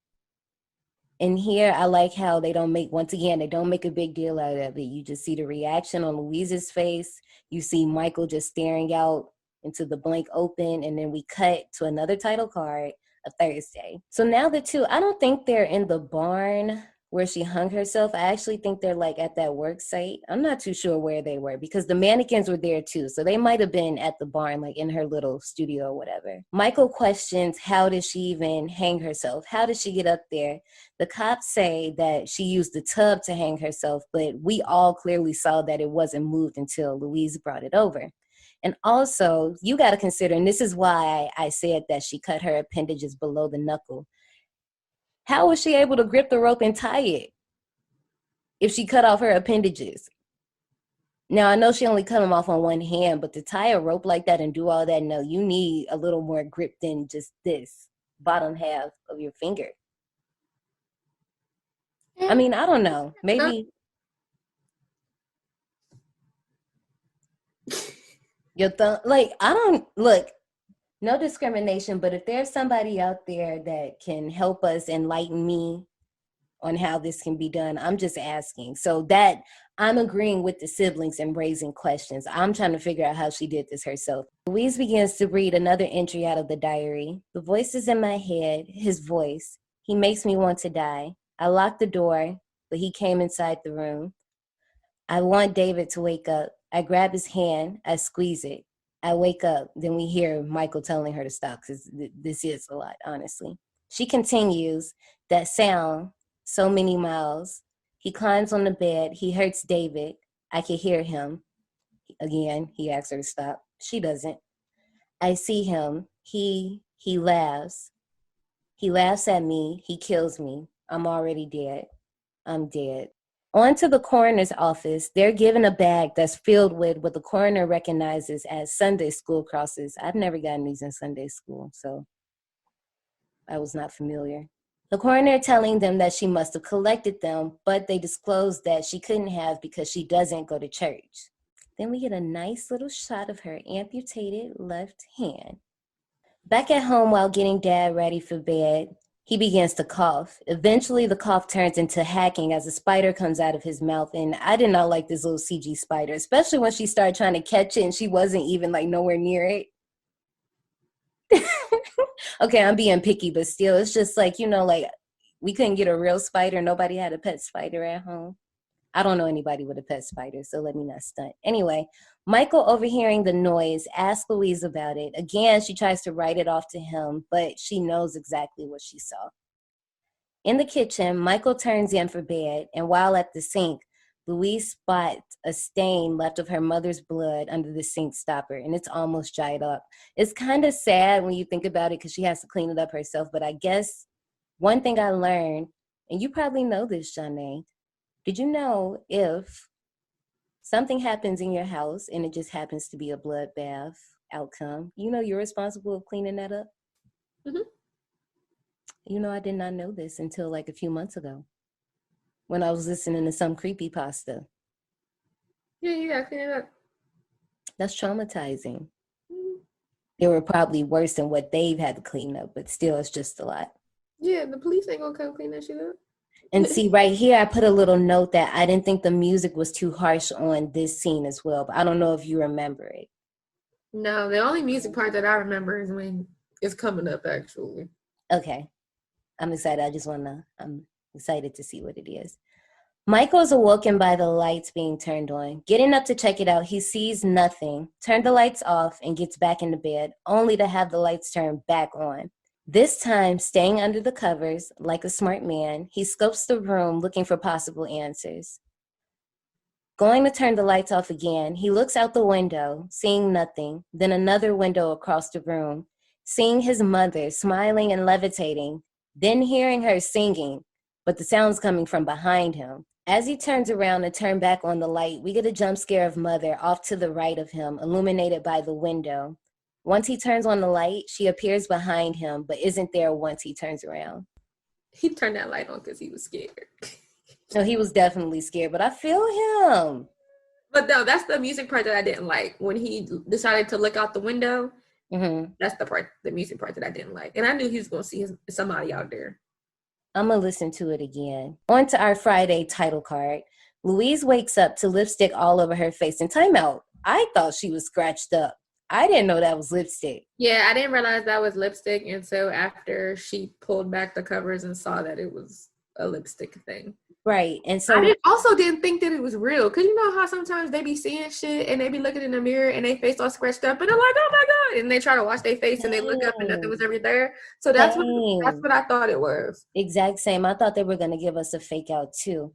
And here, I like how they don't make a big deal out of it. You just see the reaction on Louise's face. You see Michael just staring out into the blank open, and then we cut to another title card, A Thursday. So now the two, I don't think they're in the barn where she hung herself. I actually think they're like at that work site. I'm not too sure where they were because the mannequins were there too. So they might have been at the barn, like in her little studio or whatever. Michael questions, how did she even hang herself? How did she get up there? The cops say that she used the tub to hang herself, but we all clearly saw that it wasn't moved until Louise brought it over. And also, you got to consider, and this is why I said that she cut her appendages below the knuckle. How was she able to grip the rope and tie it if she cut off her appendages? Now, I know she only cut them off on one hand, but to tie a rope like that and do all that, no, you need a little more grip than just this bottom half of your finger. I mean, I don't know. Maybe your thumb, like, I don't, look, no discrimination, but if there's somebody out there that can help us enlighten me on how this can be done, I'm just asking. So that I'm agreeing with the siblings and raising questions. I'm trying to figure out how she did this herself. Louise begins to read another entry out of the diary. "The voice is in my head, his voice. He makes me want to die. I locked the door, but he came inside the room. I want David to wake up. I grab his hand, I squeeze it. I wake up." Then we hear Michael telling her to stop because this is a lot, honestly. She continues, "That sound, so many miles. He climbs on the bed. He hurts David. I can hear him." Again, he asks her to stop. She doesn't. "I see him. He laughs. He laughs at me. He kills me. I'm already dead. I'm dead." On to the coroner's office. They're given a bag that's filled with what the coroner recognizes as Sunday school crosses. I've never gotten these in Sunday school, so I was not familiar. The coroner telling them that she must have collected them, but they disclosed that she couldn't have because she doesn't go to church. Then we get a nice little shot of her amputated left hand. Back at home while getting Dad ready for bed, he begins to cough. Eventually, the cough turns into hacking as a spider comes out of his mouth. And I did not like this little CG spider, especially when she started trying to catch it and she wasn't even like nowhere near it. Okay, I'm being picky, but still, it's just like, you know, like we couldn't get a real spider. Nobody had a pet spider at home. I don't know anybody with a pet spider, so let me not stunt. Anyway, Michael, overhearing the noise, asks Louise about it. Again, she tries to write it off to him, but she knows exactly what she saw. In the kitchen, Michael turns in for bed, and while at the sink, Louise spots a stain left of her mother's blood under the sink stopper, and it's almost dried up. It's kind of sad when you think about it because she has to clean it up herself, but I guess one thing I learned, and you probably know this, Janae, did you know if something happens in your house and it just happens to be a bloodbath outcome, you know you're responsible for cleaning that up? Mm-hmm. You know, I did not know this until like a few months ago when I was listening to some creepypasta. Yeah, you gotta clean it up. That's traumatizing. They were probably worse than what they've had to clean up, but still, it's just a lot. Yeah, the police ain't gonna come clean that shit up. And see, right here, I put a little note that I didn't think the music was too harsh on this scene as well, but I don't know if you remember it. No, the only music part that I remember is when it's coming up, actually. Okay. I'm excited. I'm excited to see what it is. Michael is awoken by the lights being turned on. Getting up to check it out, he sees nothing, turned the lights off, and gets back into bed, only to have the lights turned back on. This time, staying under the covers, like a smart man, he scopes the room looking for possible answers. Going to turn the lights off again, he looks out the window, seeing nothing, then another window across the room, seeing his mother smiling and levitating, then hearing her singing, but the sound's coming from behind him. As he turns around to turn back on the light, we get a jump scare of Mother off to the right of him, illuminated by the window. Once he turns on the light, she appears behind him, but isn't there once he turns around. He turned that light on because he was scared. So he was definitely scared, but I feel him. But no, that's the music part that I didn't like. When he decided to look out the window, that's the music part that I didn't like. And I knew he was going to see somebody out there. I'm going to listen to it again. On to our Friday title card. Louise wakes up to lipstick all over her face. And time out, I thought she was scratched up. I didn't know that was lipstick. Yeah, I didn't realize that was lipstick until after she pulled back the covers and saw that it was a lipstick thing. Right. And so I also didn't think that it was real. Because you know how sometimes they be seeing shit and they be looking in the mirror and their face all scratched up and they're like, oh my God. And they try to wash their face and they look up and nothing was ever there. So that's what I thought it was. Exact same. I thought they were going to give us a fake out too.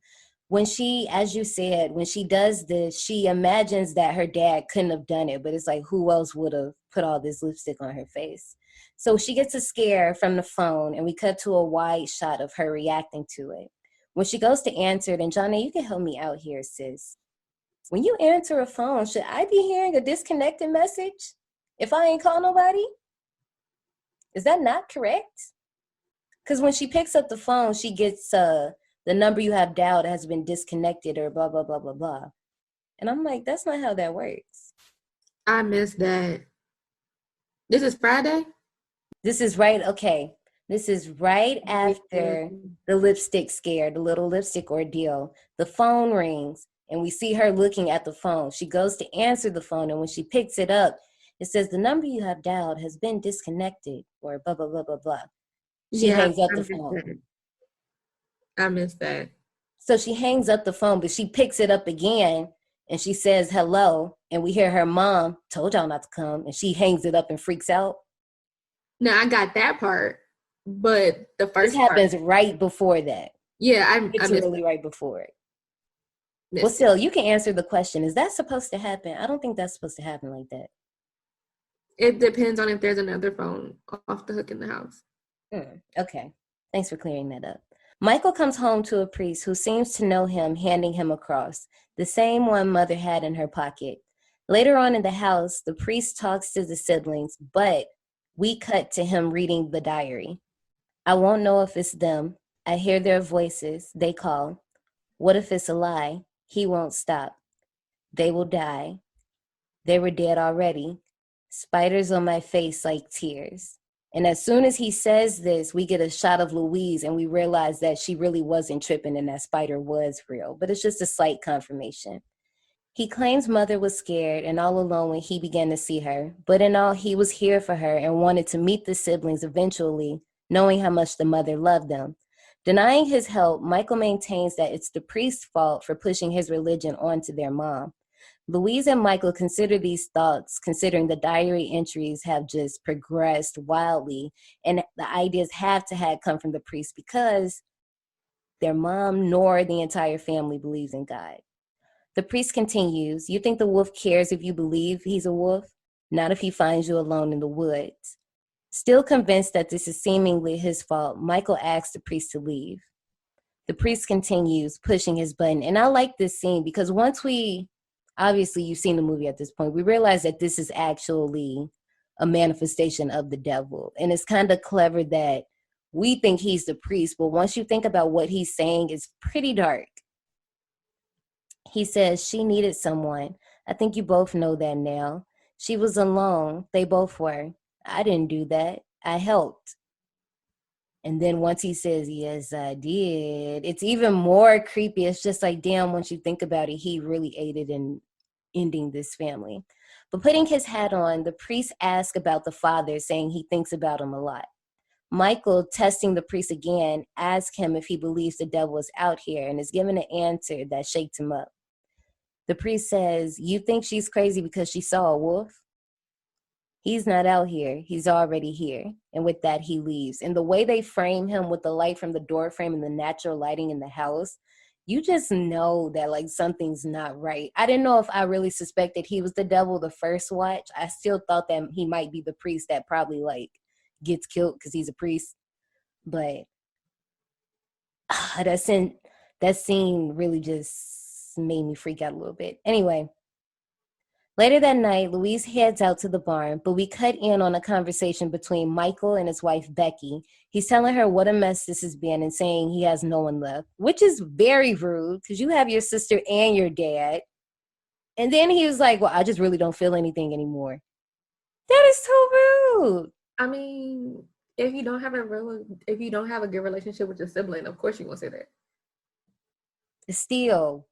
When she, as you said, when she does this, she imagines that her dad couldn't have done it, but it's like, who else would have put all this lipstick on her face? So she gets a scare from the phone, and we cut to a wide shot of her reacting to it. When she goes to answer it, and Johnny, you can help me out here, sis. When you answer a phone, should I be hearing a disconnected message if I ain't call nobody? Is that not correct? Because when she picks up the phone, she gets the number you have dialed has been disconnected or blah, blah, blah, blah, blah. And I'm like, that's not how that works. I missed that. This is Friday? This is right after the lipstick scare, the little lipstick ordeal. The phone rings and we see her looking at the phone. She goes to answer the phone, and when she picks it up, it says the number you have dialed has been disconnected or blah, blah, blah, blah, blah. She hangs up the phone. I missed that. So she hangs up the phone, but she picks it up again and she says hello, and we hear her mom, told y'all not to come, and she hangs it up and freaks out. No, I got that part, but the first part happens right before that. Yeah, it's really right before it. Well, still, you can answer the question. Is that supposed to happen? I don't think that's supposed to happen like that. It depends on if there's another phone off the hook in the house. Okay. Thanks for clearing that up. Michael comes home to a priest who seems to know him, handing him a cross, the same one Mother had in her pocket. Later on in the house, the priest talks to the siblings, but we cut to him reading the diary. I won't know if it's them. I hear their voices. They call. What if it's a lie? He won't stop. They will die. They were dead already. Spiders on my face like tears. And as soon as he says this, we get a shot of Louise and we realize that she really wasn't tripping and that spider was real. But it's just a slight confirmation. He claims mother was scared and all alone when he began to see her. But in all, he was here for her and wanted to meet the siblings eventually, knowing how much the mother loved them. Denying his help, Michael maintains that it's the priest's fault for pushing his religion onto their mom. Louise and Michael consider these thoughts, considering the diary entries have just progressed wildly, and the ideas have to have come from the priest because their mom nor the entire family believes in God. The priest continues, you think the wolf cares if you believe he's a wolf? Not if he finds you alone in the woods. Still convinced that this is seemingly his fault, Michael asks the priest to leave. The priest continues, pushing his button. And I like this scene because once obviously you've seen the movie at this point, we realize that this is actually a manifestation of the devil. And it's kind of clever that we think he's the priest, but once you think about what he's saying, it's pretty dark. He says, she needed someone. I think you both know that now. She was alone. They both were. I didn't do that. I helped. And then once he says, yes, I did, it's even more creepy. It's just like, damn, once you think about it, he really aided in ending this family. But putting his hat on, the priest asks about the father, saying he thinks about him a lot. Michael, testing the priest again, asks him if he believes the devil is out here and is given an answer that shakes him up. The priest says, you think she's crazy because she saw a wolf? He's not out here. He's already here. And with that, he leaves. And the way they frame him with the light from the door frame and the natural lighting in the house, you just know that like something's not right. I didn't know if I really suspected he was the devil the first watch. I still thought that he might be the priest that probably like gets killed because he's a priest. But that scene really just made me freak out a little bit. Anyway, later that night, Louise heads out to the barn, but we cut in on a conversation between Michael and his wife, Becky. He's telling her what a mess this has been and saying he has no one left, which is very rude because you have your sister and your dad. And then he was like, well, I just really don't feel anything anymore. That is so rude. I mean, if you don't have a good relationship with your sibling, of course you're going to say that. Still,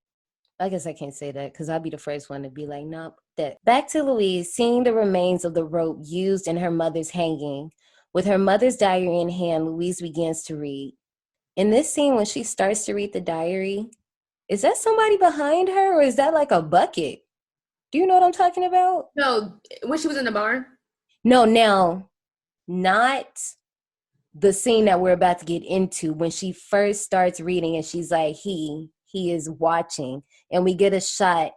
I guess I can't say that because I'll be the first one to be like, nope. Back to Louise, seeing the remains of the rope used in her mother's hanging. With her mother's diary in hand, Louise begins to read. In this scene, when she starts to read the diary, is that somebody behind her or is that like a bucket? Do you know what I'm talking about? No, when she was in the barn? No, now, not the scene that we're about to get into. When she first starts reading and she's like, he is watching. And we get a shot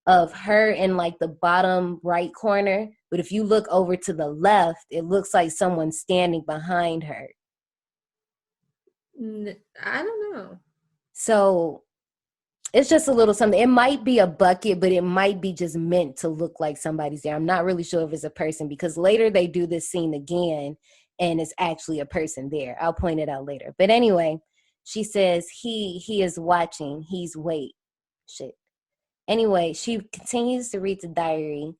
of her in like the bottom right corner. But if you look over to the left, it looks like someone's standing behind her. I don't know. So it's just a little something. It might be a bucket, but it might be just meant to look like somebody's there. I'm not really sure if it's a person because later they do this scene again and it's actually a person there. I'll point it out later. But anyway, she says he is watching. He's wait. Shit. Anyway, she continues to read the diary.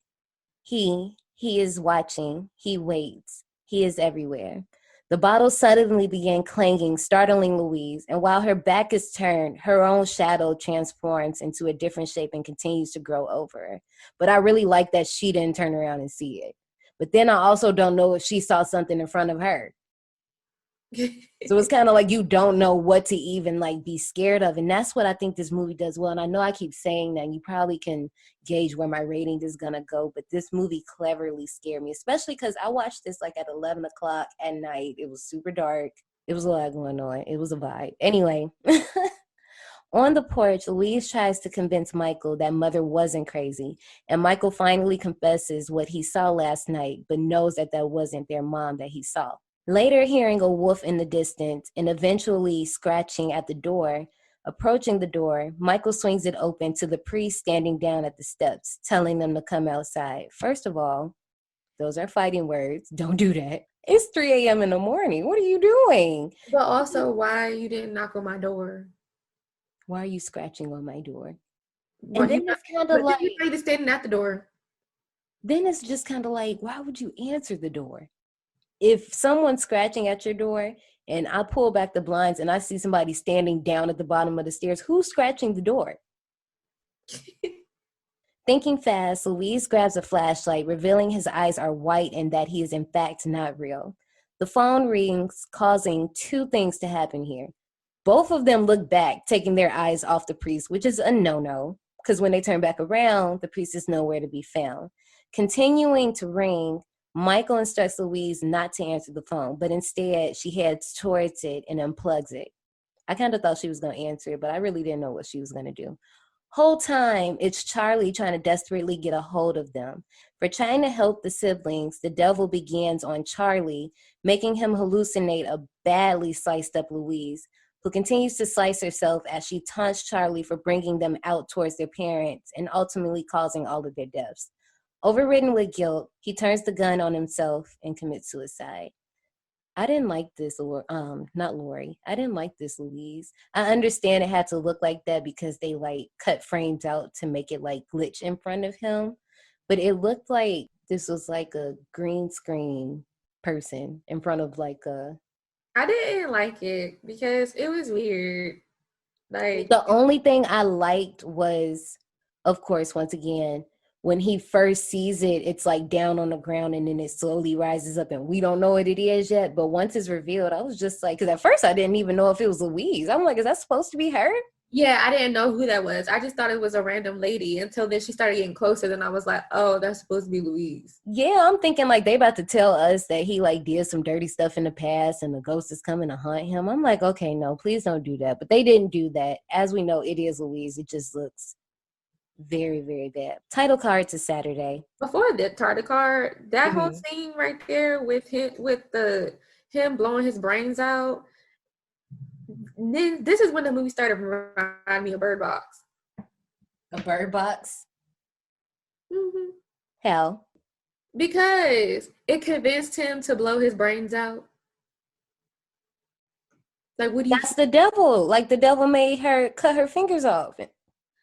He is watching. He waits. He is everywhere. The bottle suddenly began clanging, startling Louise, and while her back is turned, her own shadow transforms into a different shape and continues to grow over her. But I really like that she didn't turn around and see it. But then I also don't know if she saw something in front of her. So it's kind of like you don't know what to even like be scared of. And that's what I think this movie does well. And I know I keep saying that, and you probably can gauge where my rating is going to go. But this movie cleverly scared me, especially because I watched this like at 11 o'clock at night. It was super dark. It was a lot going on. It was a vibe. Anyway, on the porch, Louise tries to convince Michael that mother wasn't crazy. And Michael finally confesses what he saw last night, but knows that that wasn't their mom that he saw. Later, hearing a wolf in the distance and eventually scratching at the door, approaching the door, Michael swings it open to the priest standing down at the steps, telling them to come outside. First of all, those are fighting words. Don't do that. It's 3 a.m. in the morning. What are you doing? But also, why you didn't knock on my door? Why are you scratching on my door? But And then it's kind of like... you standing at the door. then it's just kind of like, why would you answer the door? If someone's scratching at your door and I pull back the blinds and I see somebody standing down at the bottom of the stairs, who's scratching the door? Thinking fast, Louise grabs a flashlight, revealing his eyes are white and that he is in fact not real. The phone rings, causing two things to happen here. Both of them look back, taking their eyes off the priest, which is a no-no, because when they turn back around, the priest is nowhere to be found. Continuing to ring, Michael instructs Louise not to answer the phone, but instead she heads towards it and unplugs it. I kind of thought she was going to answer it, but I really didn't know what she was going to do. Whole time, it's Charlie trying to desperately get a hold of them. For trying to help the siblings, the devil begins on Charlie, making him hallucinate a badly sliced up Louise, who continues to slice herself as she taunts Charlie for bringing them out towards their parents and ultimately causing all of their deaths. Overridden with guilt, he turns the gun on himself and commits suicide. I didn't like this, not Lori. I didn't like this, Louise. I understand it had to look like that because they like cut frames out to make it like glitch in front of him. But it looked like this was like a green screen person in front of like a... I didn't like it because it was weird. Like, the only thing I liked was, of course, once again, when he first sees it, it's like down on the ground and then it slowly rises up and we don't know what it is yet. But once it's revealed, I was just like, because at first I didn't even know if it was Louise. I'm like, is that supposed to be her? yeah, I didn't know who that was. I just thought it was a random lady until then she started getting closer. Then I was like, oh, that's supposed to be Louise. Yeah, I'm thinking like they about to tell us that he like did some dirty stuff in the past and the ghost is coming to haunt him. I'm like, okay, no, please don't do that. But they didn't do that. As we know, it is Louise. It just looks very, very bad. Title card to Saturday. Before the title card, that whole scene right there with him blowing his brains out. Then this is when the movie started reminding me of Bird Box. A Bird Box? Mm-hmm. How? Because it convinced him to blow his brains out. Like, what do you? That's the devil. Like the devil made her cut her fingers off.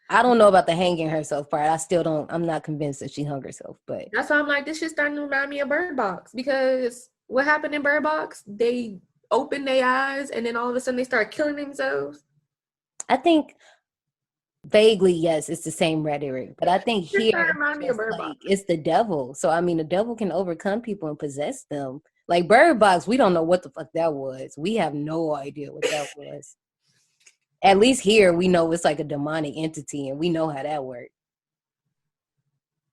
I don't know about the hanging herself part. I'm not convinced that she hung herself, but That's why I'm like, this shit's starting to remind me of Bird Box. Because what happened in Bird Box? They opened their eyes and then all of a sudden they start killing themselves. I think vaguely, yes, it's the same rhetoric. But I think here it's the devil. So I mean the devil can overcome people and possess them. Like Bird Box, we don't know what the fuck that was. We have no idea what that was. At least here, we know it's like a demonic entity, and we know how that works.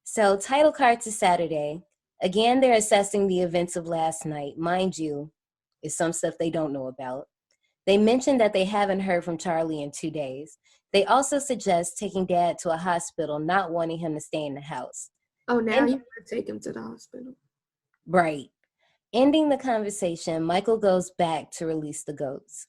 So, title card to Saturday. Again, they're assessing the events of last night. Mind you, it's some stuff they don't know about. They mentioned that they haven't heard from Charlie in 2 days. They also suggest taking Dad to a hospital, not wanting him to stay in the house. Oh, now you want to take him to the hospital. Right. Ending the conversation, Michael goes back to release the goats.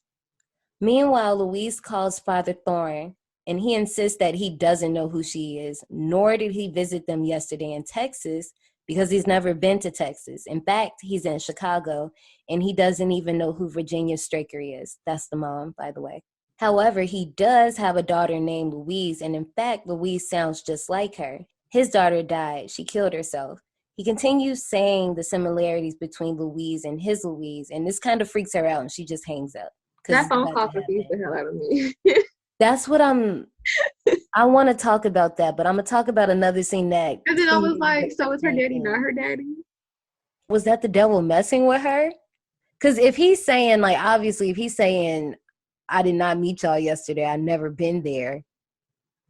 Meanwhile, Louise calls Father Thorne, and he insists that he doesn't know who she is, nor did he visit them yesterday in Texas because he's never been to Texas. In fact, he's in Chicago, and he doesn't even know who Virginia Straker is. That's the mom, by the way. However, he does have a daughter named Louise, and in fact, Louise sounds just like her. His daughter died. She killed herself. He continues saying the similarities between Louise and his Louise, and this kind of freaks her out, and she just hangs up. That phone call confused the hell out of me. That's what I want to talk about that, but I'm going to talk about another scene that... And then I was like, so is her daddy not her daddy? Was that the devil messing with her? Because if he's saying, like, obviously, if he's saying, I did not meet y'all yesterday, I've never been there,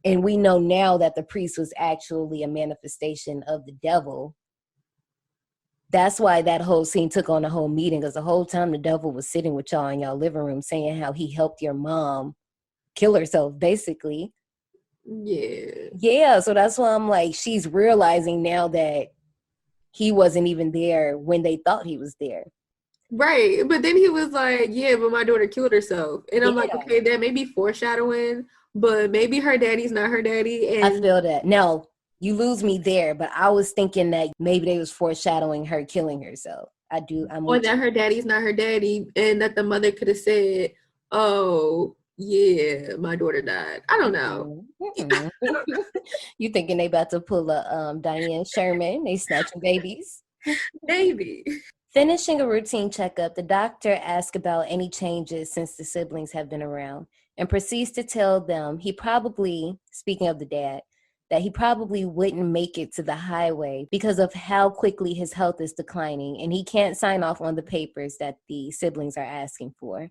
and we know now that the priest was actually a manifestation of the devil, that's why that whole scene took on the whole meeting, because the whole time the devil was sitting with y'all in y'all living room saying how he helped your mom kill herself, basically. Yeah, so that's why I'm like, she's realizing now that he wasn't even there when they thought he was there. Right, but then he was like, yeah, but my daughter killed herself. And I'm like, okay, that may be foreshadowing, but maybe her daddy's not her daddy. And I feel that. Now, you lose me there, but I was thinking that maybe they was foreshadowing her killing herself. Or that her daddy's not her daddy, and that the mother could have said, oh, yeah, my daughter died. I don't know. Mm-mm. You thinking they about to pull a Diane Sherman? They snatching babies? Maybe. Finishing a routine checkup, the doctor asks about any changes since the siblings have been around and proceeds to tell them he probably, speaking of the dad, that he probably wouldn't make it to the highway because of how quickly his health is declining and he can't sign off on the papers that the siblings are asking for.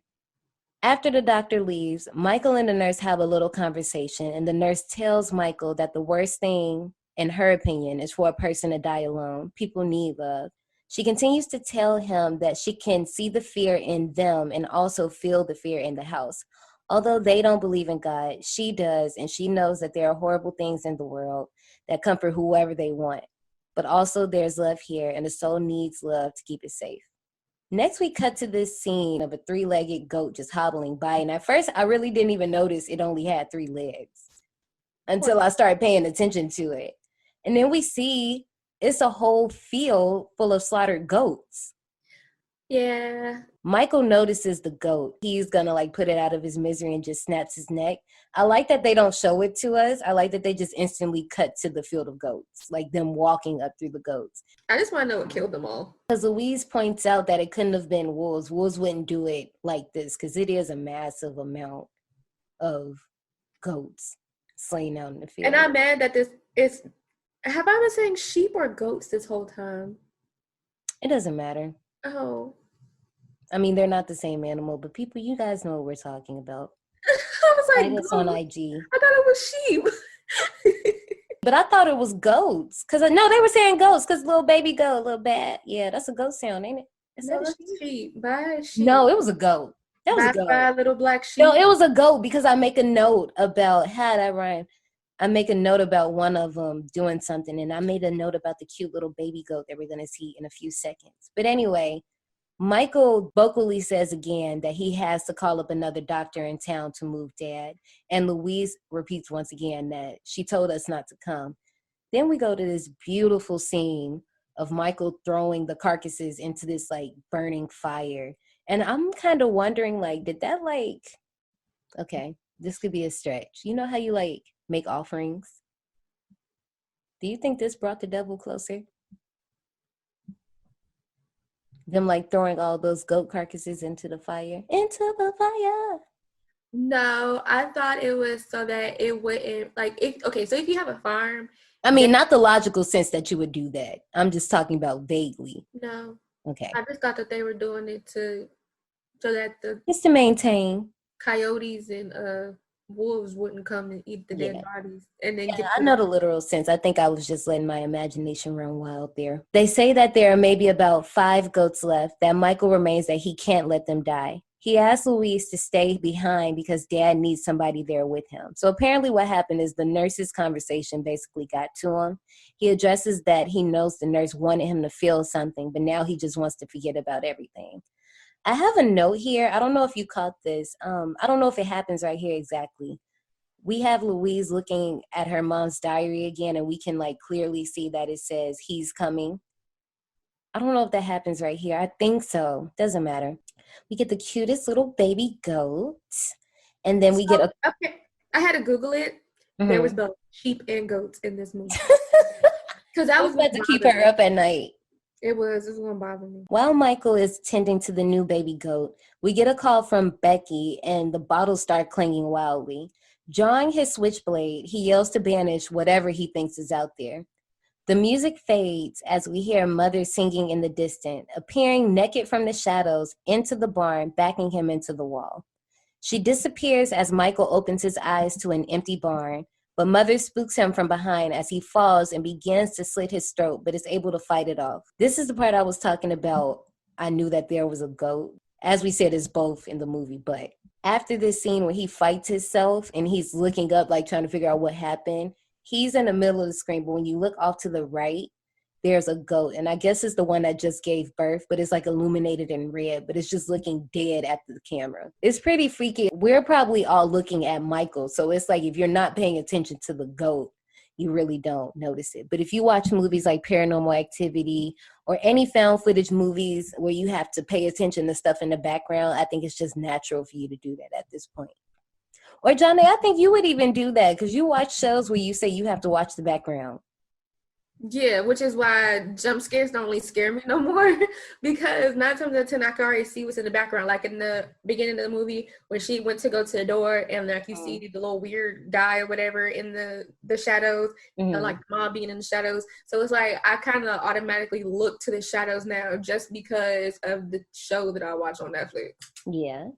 After the doctor leaves, Michael and the nurse have a little conversation, and the nurse tells Michael that the worst thing, in her opinion, is for a person to die alone. People need love. She continues to tell him that she can see the fear in them and also feel the fear in the house. Although they don't believe in God, she does, and she knows that there are horrible things in the world that comfort whoever they want. But also there's love here, and the soul needs love to keep it safe. Next, we cut to this scene of a three-legged goat just hobbling by. And at first, I really didn't even notice it only had 3 legs until I started paying attention to it. And then we see it's a whole field full of slaughtered goats. Yeah. Michael notices the goat. He's gonna like put it out of his misery and just snaps his neck. I like that they don't show it to us. I like that they just instantly cut to the field of goats, like them walking up through the goats. I just want to know what killed them all. Because Louise points out that it couldn't have been wolves. Wolves wouldn't do it like this because it is a massive amount of goats slain out in the field. And I'm mad that this is. Have I been saying sheep or goats this whole time? It doesn't matter. Oh. I mean, they're not the same animal, but people, you guys know what we're talking about. I was like, it's on IG. I thought it was sheep. But I thought it was goats. Because, no, they were saying goats because little baby goat, little bat. Yeah, that's a goat sound, ain't it? Is that a sheep? Bye, sheep. No, it was a goat. That was bye, a goat. Bye, little black sheep. No, it was a goat because I make a note about, how that rhyme? I make a note about one of them doing something, and I made a note about the cute little baby goat that we're going to see in a few seconds. But anyway, Michael vocally says again that he has to call up another doctor in town to move Dad. And Louise repeats once again that she told us not to come. Then we go to this beautiful scene of Michael throwing the carcasses into this like burning fire. And I'm kind of wondering, like, did that like, okay, this could be a stretch. You know how you like make offerings? Do you think this brought the devil closer? Them like throwing all those goat carcasses into the fire. Into the fire. No, I thought it was so that it wouldn't like so if you have a farm. I mean, not the logical sense that you would do that. I'm just talking about vaguely. No. Okay. I just thought that they were doing it so that just to maintain coyotes and wolves wouldn't come and eat the dead bodies. And then I know the literal sense. I think I was just letting my imagination run wild there. They say that there are maybe about 5 goats left, that Michael remains that he can't let them die. He asks Louise to stay behind because Dad needs somebody there with him. So apparently what happened is the nurse's conversation basically got to him. He addresses that he knows the nurse wanted him to feel something, but now he just wants to forget about everything. I have a note here. I don't know if you caught this. I don't know if it happens right here exactly. We have Louise looking at her mom's diary again, and we can like clearly see that it says he's coming. I don't know if that happens right here. I think so. Doesn't matter. We get the cutest little baby goat, and then we get a. Okay, I had to Google it. Mm-hmm. There was both sheep and goats in this movie. Because I was about to keep her up at night. It was gonna bother me. While Michael is tending to the new baby goat, we get a call from Becky, and the bottles start clanging wildly. Drawing his switchblade, he yells to banish whatever he thinks is out there. The music fades as we hear Mother singing in the distance, appearing naked from the shadows into the barn, backing him into the wall. She disappears as Michael opens his eyes to an empty barn, but Mother spooks him from behind as he falls and begins to slit his throat, but is able to fight it off. This is the part I was talking about. I knew that there was a goat. As we said, it's both in the movie, but after this scene where he fights himself and he's looking up, like trying to figure out what happened, he's in the middle of the screen, but when you look off to the right, there's a goat. And I guess it's the one that just gave birth, but it's like illuminated in red, but it's just looking dead at the camera. It's pretty freaky. We're probably all looking at Michael. So it's like if you're not paying attention to the goat, you really don't notice it. But if you watch movies like Paranormal Activity or any found footage movies where you have to pay attention to stuff in the background, I think it's just natural for you to do that at this point. Or Johnny, I think you would even do that because you watch shows where you say you have to watch the background. Yeah, which is why jump scares don't really scare me no more because 9 times out of 10 I can already see what's in the background. Like in the beginning of the movie when she went to go to the door and like you see the little weird guy or whatever in the shadows, and like the mom being in the shadows. So it's like I kind of automatically look to the shadows now just because of the show that I watch on Netflix. Yeah.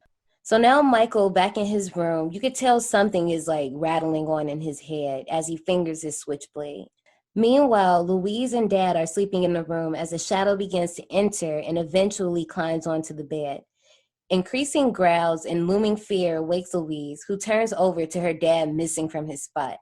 So now Michael back in his room, you could tell something is like rattling on in his head as he fingers his switchblade. Meanwhile, Louise and Dad are sleeping in the room as a shadow begins to enter and eventually climbs onto the bed. Increasing growls and looming fear wakes Louise, who turns over to her dad missing from his spot.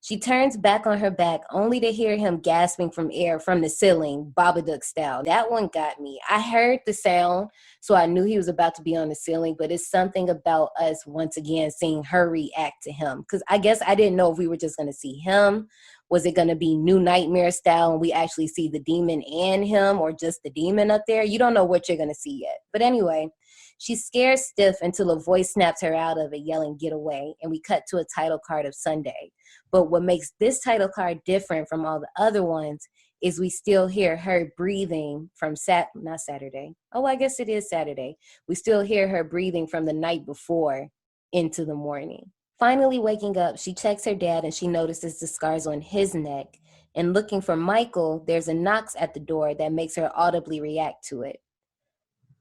She turns back on her back only to hear him gasping from air from the ceiling, Babadook style. That one got me. I heard the sound, so I knew he was about to be on the ceiling, but it's something about us once again seeing her react to him. Because I guess I didn't know if we were just going to see him. Was it going to be New Nightmare style and we actually see the demon and him, or just the demon up there? You don't know what you're going to see yet. But anyway, she's scared stiff until a voice snaps her out of it, yelling, "Get away." And we cut to a title card of Sunday. But what makes this title card different from all the other ones is we still hear her breathing from not Saturday. Oh, I guess it is Saturday. We still hear her breathing from the night before into the morning. Finally waking up, she checks her dad and she notices the scars on his neck. And looking for Michael, there's a knock at the door that makes her audibly react to it.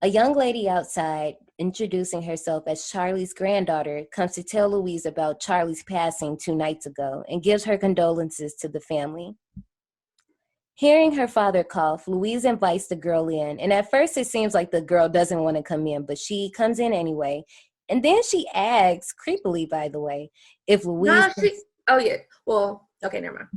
A young lady outside, introducing herself as Charlie's granddaughter, comes to tell Louise about Charlie's passing 2 nights ago and gives her condolences to the family. Hearing her father cough, Louise invites the girl in, and at first it seems like the girl doesn't want to come in, but she comes in anyway. And then she asks, creepily by the way, if Louise... Okay, never mind.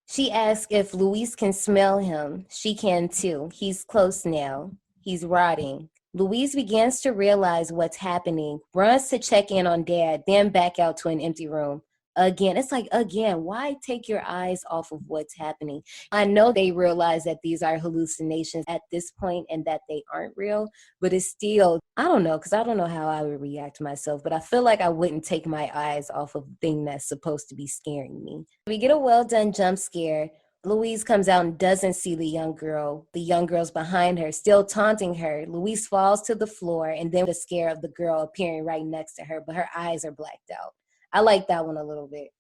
She asks if Louise can smell him. She can too. He's close now. He's rotting. Louise begins to realize what's happening, runs to check in on Dad, then back out to an empty room. Again, it's like, again, why take your eyes off of what's happening? I know they realize that these are hallucinations at this point and that they aren't real, but it's still, I don't know, because I don't know how I would react myself, but I feel like I wouldn't take my eyes off of a thing that's supposed to be scaring me. We get a well-done jump scare. Louise comes out and doesn't see the young girl. The young girl's behind her, still taunting her. Louise falls to the floor, and then the scare of the girl appearing right next to her, but her eyes are blacked out. I like that one a little bit.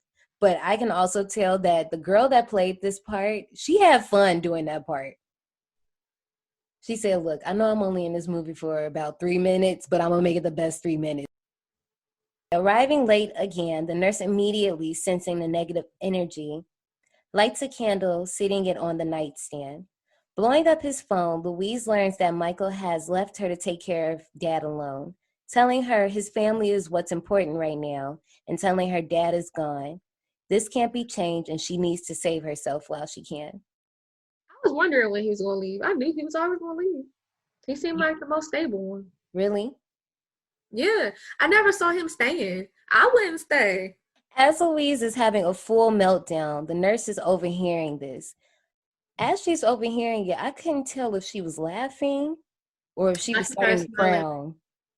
But I can also tell that the girl that played this part, she had fun doing that part. She said, look, I know I'm only in this movie for about 3 minutes, but I'm going to make it the best 3 minutes. Arriving late again, the nurse immediately, sensing the negative energy, lights a candle, sitting it on the nightstand. Blowing up his phone, Louise learns that Michael has left her to take care of Dad alone, telling her his family is what's important right now, and telling her Dad is gone. This can't be changed, and she needs to save herself while she can. I was wondering when he was going to leave. I knew he was always going to leave. He seemed like the most stable one. Really? Yeah. I never saw him staying. I wouldn't stay. As Louise is having a full meltdown, the nurse is overhearing this. As she's overhearing it, I couldn't tell if she was laughing or if she was starting to frown.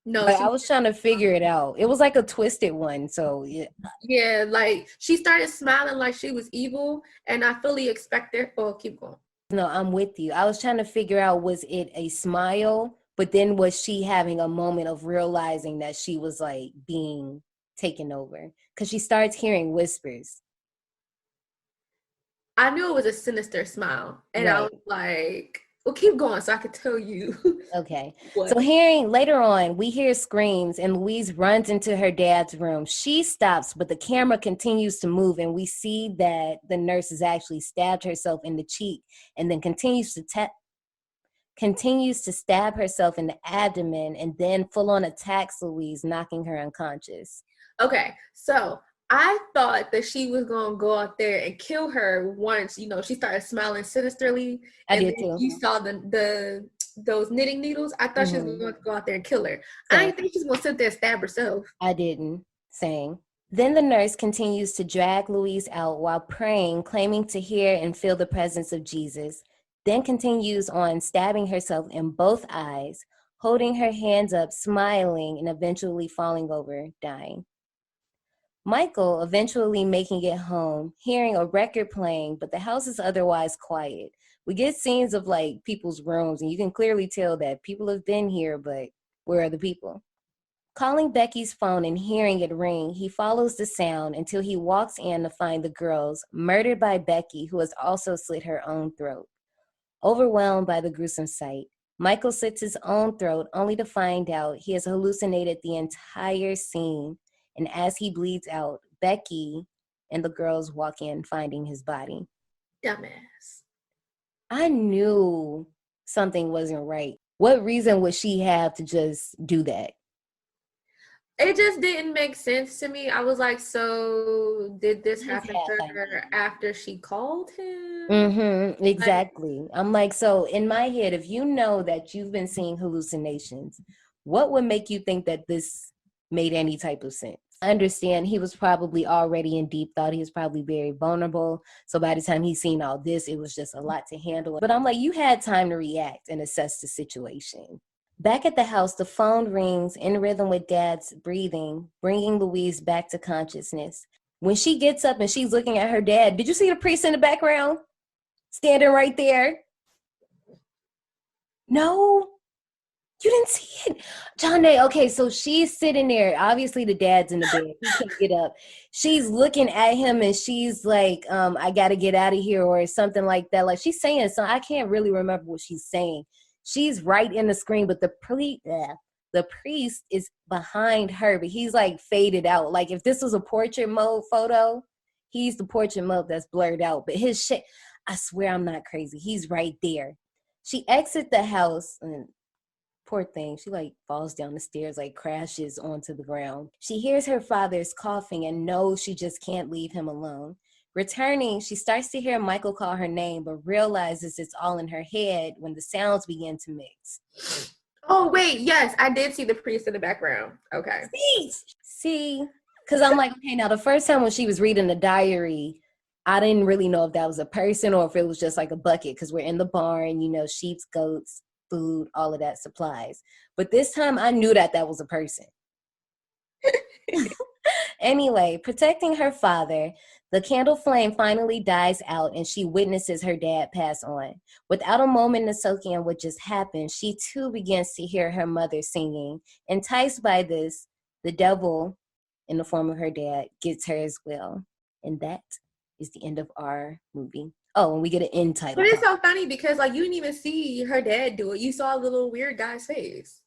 No, but I was trying to figure it out. It was like a twisted one, so yeah. Yeah, like she started smiling like she was evil, and I fully expected. Oh, keep going. No, I'm with you. I was trying to figure out, was it a smile, but then was she having a moment of realizing that she was like being taken over? Because she starts hearing whispers. I knew it was a sinister smile, and right. I was like, well, keep going so I could tell you. Okay. So hearing later on, we hear screams and Louise runs into her dad's room. She stops, but the camera continues to move and we see that the nurse has actually stabbed herself in the cheek and then continues to stab herself in the abdomen and then full on attacks Louise, knocking her unconscious. Okay. So I thought that she was going to go out there and kill her once, you know, she started smiling sinisterly. I did too. You saw those knitting needles. I thought she was going to go out there and kill her. Same. I didn't think she was going to sit there and stab herself. I didn't. Same. Then the nurse continues to drag Louise out while praying, claiming to hear and feel the presence of Jesus. Then continues on stabbing herself in both eyes, holding her hands up, smiling, and eventually falling over, dying. Michael eventually making it home, hearing a record playing, but the house is otherwise quiet. We get scenes of like people's rooms, and you can clearly tell that people have been here, but where are the people? Calling Becky's phone and hearing it ring, he follows the sound until he walks in to find the girls murdered by Becky, who has also slit her own throat. Overwhelmed by the gruesome sight, Michael slits his own throat only to find out he has hallucinated the entire scene. And as he bleeds out, Becky and the girls walk in finding his body. Dumbass. I knew something wasn't right. What reason would she have to just do that? It just didn't make sense to me. I was like, so did this happen to her after she called him? Mm-hmm, exactly. I'm like, so in my head, if you know that you've been seeing hallucinations, what would make you think that this made any type of sense? I understand he was probably already in deep thought. He was probably very vulnerable. So by the time he's seen all this, it was just a lot to handle. But I'm like, you had time to react and assess the situation. Back at the house, the phone rings in rhythm with Dad's breathing, bringing Louise back to consciousness. When she gets up and she's looking at her dad, did you see the priest in the background? Standing right there? No? You didn't see it? John Day, okay, so she's sitting there. Obviously, the dad's in the bed. He can't get up. She's looking at him and she's like, I got to get out of here or something like that. Like she's saying something. I can't really remember what she's saying. She's right in the screen, but the priest is behind her, but he's like faded out. Like if this was a portrait mode photo, he's the portrait mode that's blurred out. But his shit, I swear I'm not crazy. He's right there. She exits the house and poor thing, she like falls down the stairs, like crashes onto the ground. She hears her father's coughing and knows she just can't leave him alone. Returning, she starts to hear Michael call her name, but realizes it's all in her head when the sounds begin to mix. Oh, wait, yes, I did see the priest in the background. Okay. See, because I'm like, okay, now the first time when she was reading the diary, I didn't really know if that was a person or if it was just like a bucket, because we're in the barn, you know, sheep, goats, food, all of that supplies. But this time I knew that that was a person. Anyway, protecting her father, the candle flame finally dies out and she witnesses her dad pass on. Without a moment to soak in what just happened, she too begins to hear her mother singing. Enticed by this, the devil, in the form of her dad, gets her as well. And that is the end of our movie. Oh, and we get an end title. But it's so funny because like you didn't even see her dad do it. You saw a little weird guy's face.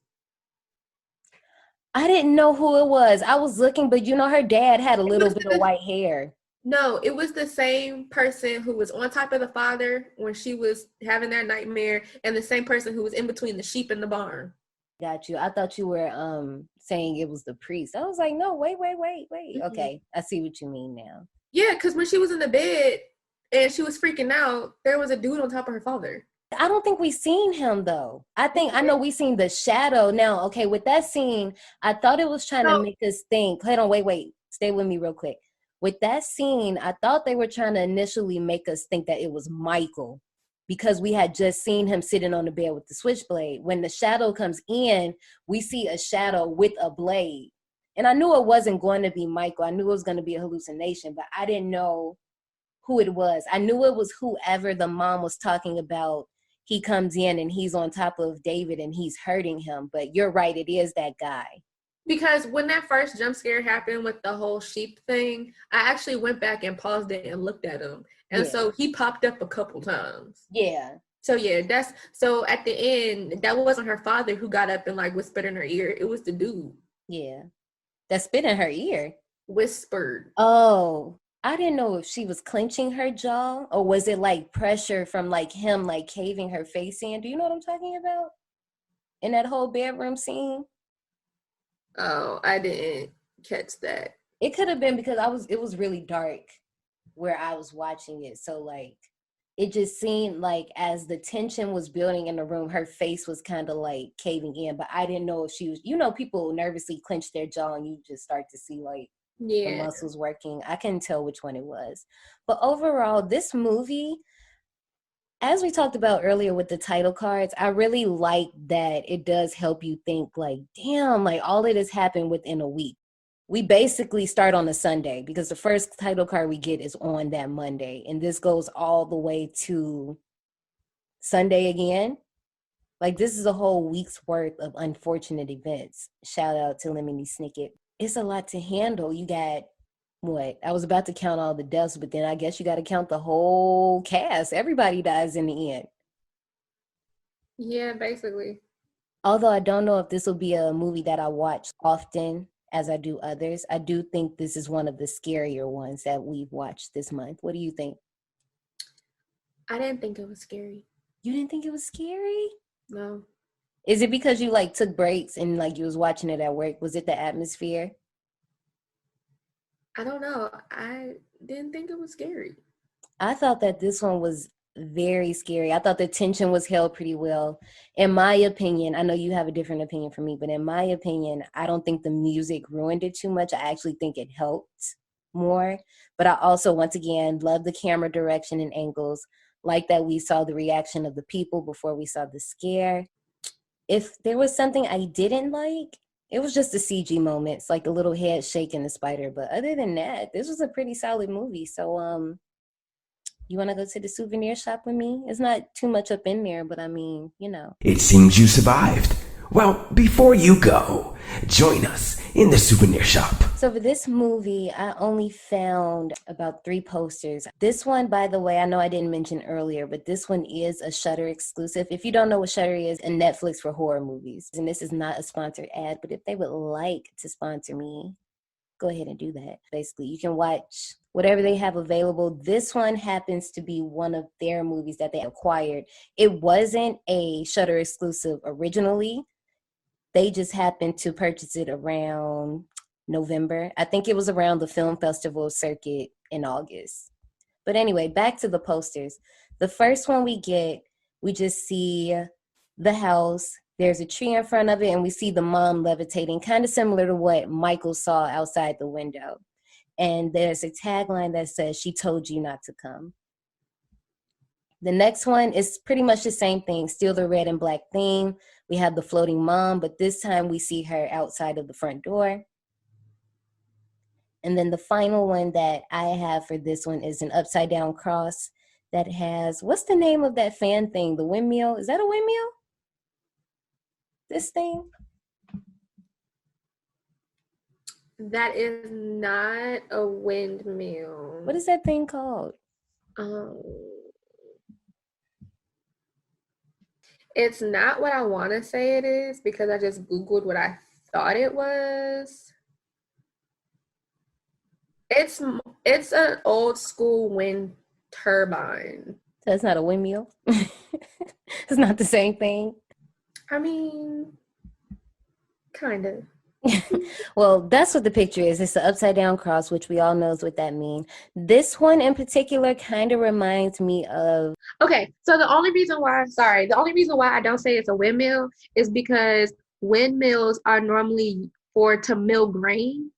I didn't know who it was. I was looking, but you know, her dad had a little bit of white hair. No, it was the same person who was on top of the father when she was having that nightmare, and the same person who was in between the sheep and the barn. Got you. I thought you were saying it was the priest. I was like, no, wait. Mm-hmm. Okay, I see what you mean now. Yeah, because when she was in the bed and she was freaking out, there was a dude on top of her father. I don't think we seen him though. I know we seen the shadow. Now, okay, with that scene, I thought it was trying to make us think. Hold on, wait. Stay with me real quick. With that scene, I thought they were trying to initially make us think that it was Michael because we had just seen him sitting on the bed with the switchblade. When the shadow comes in, we see a shadow with a blade. And I knew it wasn't going to be Michael. I knew it was going to be a hallucination, but I didn't know who it was. I knew it was whoever the mom was talking about. He comes in and he's on top of David and he's hurting him. But you're right, it is that guy. Because when that first jump scare happened with the whole sheep thing, I actually went back and paused it and looked at him. And so he popped up a couple times. Yeah. So yeah, so at the end, that wasn't her father who got up and like whispered in her ear. It was the dude. Yeah. That spit in her ear. Whispered. Oh. I didn't know if she was clenching her jaw or was it like pressure from like him like caving her face in. Do you know what I'm talking about? In that whole bedroom scene? Oh, I didn't catch that. It could have been because it was really dark where I was watching it. So like it just seemed like as the tension was building in the room, her face was kind of like caving in, but I didn't know if she was, you know, people nervously clench their jaw and you just start to see like the muscles working. I couldn't tell which one it was. But overall, this movie, as we talked about earlier with the title cards, I really like that it does help you think like, damn, like all of this happened within a week. we basically start on a Sunday because the first title card we get is on that Monday. And this goes all the way to Sunday again. Like, this is a whole week's worth of unfortunate events. Shout out to Lemony Snicket. It's a lot to handle. You got, what? I was about to count all the deaths, but then I guess you got to count the whole cast. Everybody dies in the end. Yeah, basically. Although I don't know if this will be a movie that I watch often as I do others, I do think this is one of the scarier ones that we've watched this month. What do you think? I didn't think it was scary. You didn't think it was scary? No. Is it because you like took breaks and like you was watching it at work? Was it the atmosphere? I don't know. I didn't think it was scary. I thought that this one was very scary. I thought the tension was held pretty well. In my opinion, I know you have a different opinion from me, but in my opinion, I don't think the music ruined it too much. I actually think it helped more. But I also, once again, love the camera direction and angles. Like that we saw the reaction of the people before we saw the scare. If there was something I didn't like, it was just the CG moments, like a little head shaking the spider. But other than that, this was a pretty solid movie. So, you want to go to the souvenir shop with me? It's not too much up in there, but I mean, you know. It seems you survived. Well, before you go, join us in the souvenir shop. So for this movie, I only found about 3 posters. This one, by the way, I know I didn't mention earlier, but this one is a Shudder exclusive. If you don't know what Shudder is, a Netflix for horror movies. And this is not a sponsored ad, but if they would like to sponsor me, go ahead and do that. Basically, you can watch whatever they have available. This one happens to be one of their movies that they acquired. It wasn't a Shudder exclusive originally. They just happened to purchase it around November. I think it was around the film festival circuit in August. But anyway, back to the posters. The first one we get, we just see the house. There's a tree in front of it, and we see the mom levitating, kind of similar to what Michael saw outside the window. And there's a tagline that says, "She told you not to come." The next one is pretty much the same thing, still the red and black theme. We have the floating mom, but this time we see her outside of the front door. And then the final one that I have for this one is an upside down cross that has, what's the name of that fan thing? The windmill? Is that a windmill? This thing? That is not a windmill. What is that thing called? It's not what I want to say it is because I just Googled what I thought it was. It's an old school wind turbine. So it's not a windmill? It's not the same thing? I mean, kind of. Well, that's what the picture is. It's the upside down cross, which we all knows what that means. This one in particular kind of reminds me of... Okay, so the only reason why I don't say it's a windmill is because windmills are normally to mill grain.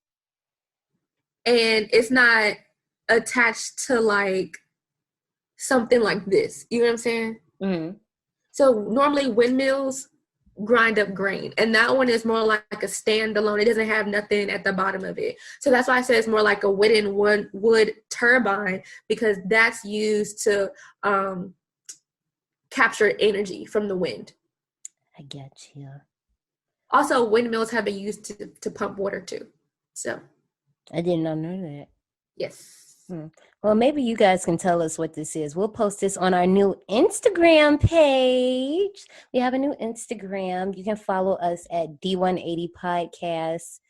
And it's not attached to like something like this. You know what I'm saying? Mm-hmm. So normally windmills grind up grain, and that one is more like a standalone. It doesn't have nothing at the bottom of it. So that's why I say it's more like a wood turbine, because that's used to capture energy from the wind. I get you. Also, windmills have been used to pump water too. So I did not know that. yes. Well, maybe you guys can tell us what this is. We'll post this on our new Instagram page. We have a new Instagram. You can follow us at D180 Podcast.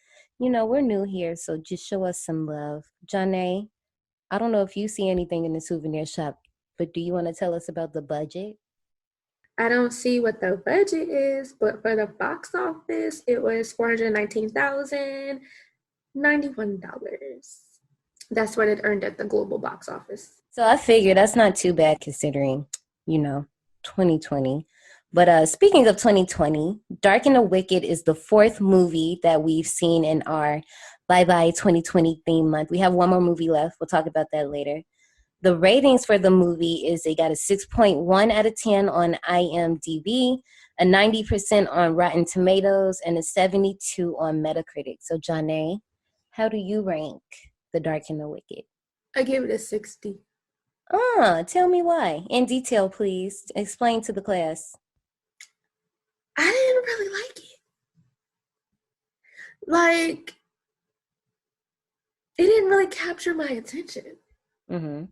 You know, we're new here, so just show us some love. Janae, I don't know if you see anything in the souvenir shop, but do you want to tell us about the budget? I don't see what the budget is, but for the box office, it was $419,091. That's what it earned at the global box office. So I figure that's not too bad considering, 2020. But speaking of 2020, Dark and the Wicked is the 4th movie that we've seen in our Bye Bye 2020 theme month. We have one more movie left. We'll talk about that later. The ratings for the movie is they got a 6.1 out of 10 on IMDb, a 90% on Rotten Tomatoes, and a 72 on Metacritic. So, Janae, how do you rank The Dark and the Wicked? I gave it a 60. Tell me why. In detail, please. Explain to the class. I didn't really like it. Like, it didn't really capture my attention. Mm-hmm.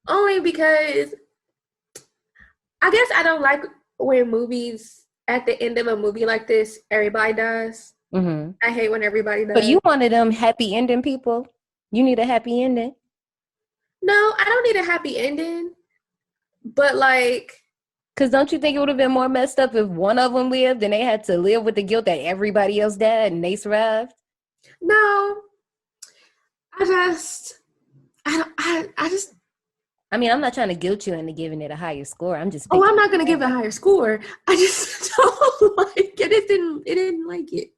Only because I guess I don't like when movies, at the end of a movie like this, everybody dies. Mm-hmm. I hate when everybody dies. But you one of them happy ending people. You need a happy ending. No, I don't need a happy ending. But like, because don't you think it would have been more messed up if one of them lived and they had to live with the guilt that everybody else died and they survived? No, I mean, I'm not trying to guilt you into giving it a higher score. I'm just. I'm not gonna give it a higher score. I just don't like it. It didn't like it.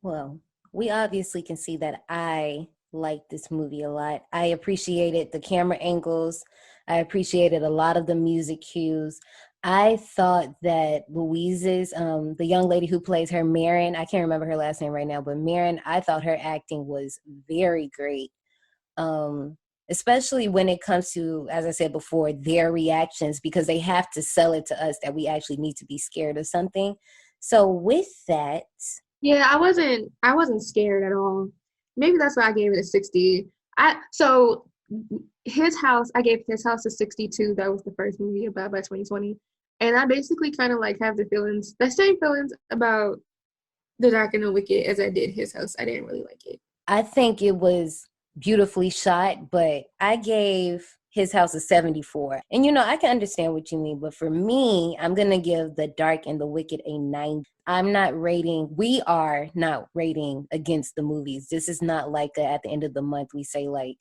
Well, we obviously can see that I like this movie a lot. I appreciated the camera angles. I appreciated a lot of the music cues. I thought that Louise's, the young lady who plays her, Marin, I can't remember her last name right now, but Marin, I thought her acting was very great. Especially when it comes to, as I said before, their reactions, because they have to sell it to us that we actually need to be scared of something. So with that. Yeah, I wasn't scared at all. Maybe that's why I gave it a 60. So his house, I gave his house a 62. That was the first movie about by 2020. And I basically kind of like have the same feelings about The Dark and the Wicked as I did his house. I didn't really like it. I think it was beautifully shot, but I gave his house a 74. And I can understand what you mean, but for me, I'm going to give The Dark and the Wicked a 90. We are not rating against the movies. This is not like at the end of the month, we say like,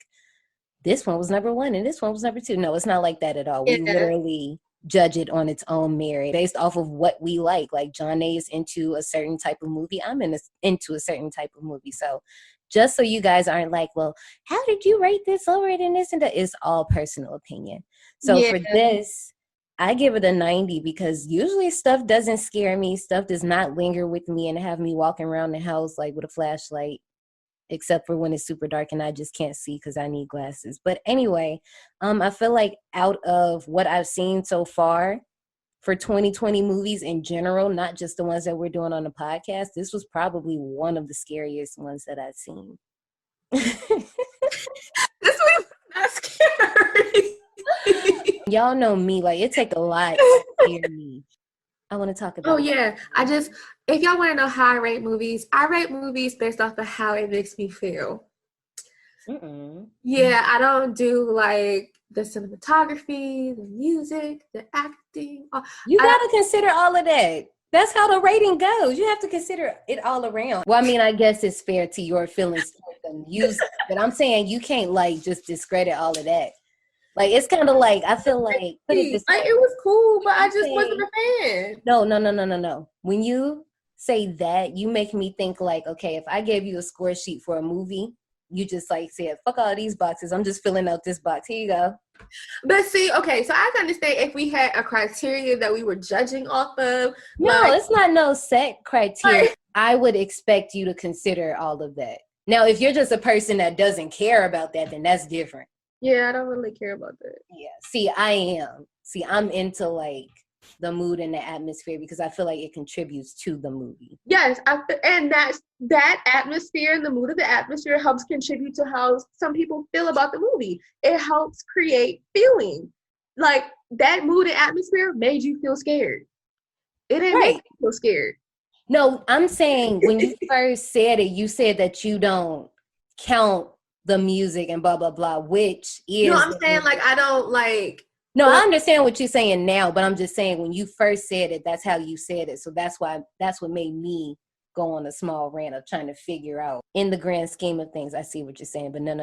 this one was number 1 and this one was number 2. No, it's not like that at all. We literally judge it on its own merit based off of what we like. Like John A is into a certain type of movie. I'm into a certain type of movie. So just so you guys aren't like, well, how did you rate this lower than this and that? It's all personal opinion. So for this, I give it a 90 because usually stuff doesn't scare me. Stuff does not linger with me and have me walking around the house like with a flashlight, except for when it's super dark and I just can't see because I need glasses. But anyway, I feel like out of what I've seen so far for 2020 movies in general, not just the ones that we're doing on the podcast, this was probably one of the scariest ones that I've seen. This was not scary. Y'all know me, like it take a lot to scare me. I want to talk about. Oh yeah, if y'all want to know how I rate movies based off of how it makes me feel. Mm-mm. Yeah, I don't do like the cinematography, the music, the acting. You gotta consider all of that. That's how the rating goes. You have to consider it all around. Well, I mean, I guess it's fair to your feelings towards the music, but I'm saying you can't like just discredit all of that. Like, it's kind of like, I feel like, it was cool, but I just wasn't a fan. No. When you say that, you make me think like, okay, if I gave you a score sheet for a movie, you just like said, fuck all these boxes. I'm just filling out this box. Here you go. But see, okay, so I can understand if we had a criteria that we were judging off of. No, it's not no set criteria. I would expect you to consider all of that. Now, if you're just a person that doesn't care about that, then that's different. Yeah, I don't really care about that. Yeah, see, I am. See, I'm into like the mood and the atmosphere because I feel like it contributes to the movie. Yes, and that atmosphere and the mood of the atmosphere helps contribute to how some people feel about the movie. It helps create feeling. Like that mood and atmosphere made you feel scared. It didn't make you feel scared. No, I'm saying when you first said it, you said that you don't count the music and blah, blah, blah, which is... No, I'm saying like I don't like... No, I understand what you're saying now, but I'm just saying when you first said it, that's how you said it. So that's what made me go on a small rant of trying to figure out in the grand scheme of things. I see what you're saying, but no,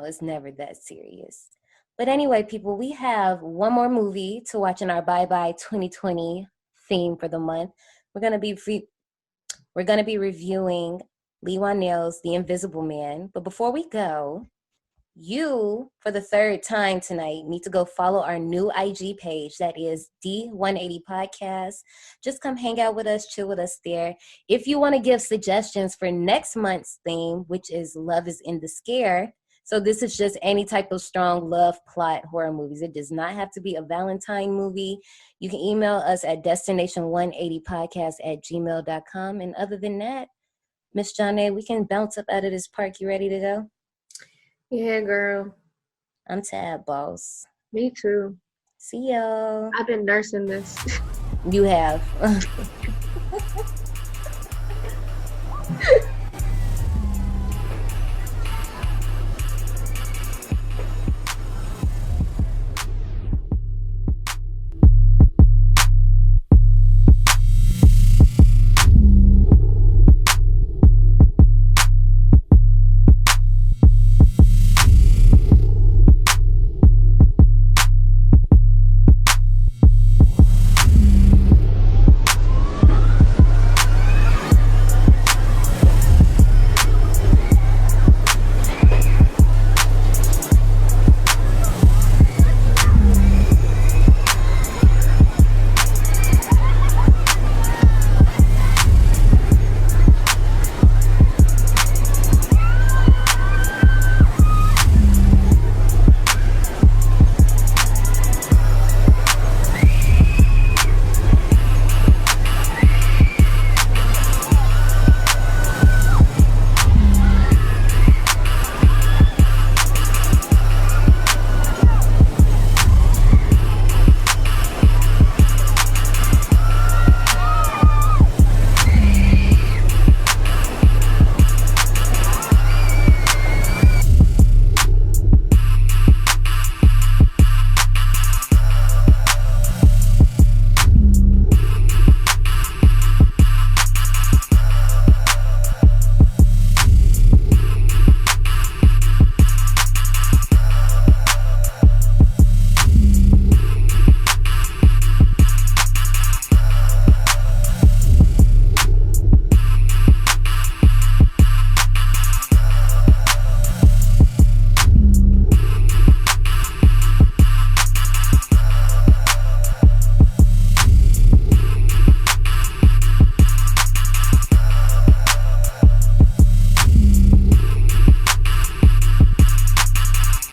it's never that serious. But anyway, people, we have one more movie to watch in our Bye-Bye 2020 theme for the month. We're going to be reviewing Lee Whannell's The Invisible Man. But before we go, you, for the third time tonight, need to go follow our new IG page. That is D180 Podcast. Just come hang out with us, chill with us there. If you want to give suggestions for next month's theme, which is Love is in the Scare. So this is just any type of strong love plot horror movies. It does not have to be a Valentine movie. You can email us at destination180podcast@gmail.com. And other than that, Miss Johnny, we can bounce up out of this park. You ready to go? Yeah, girl. I'm Tab, boss. Me too. See y'all. I've been nursing this. You have.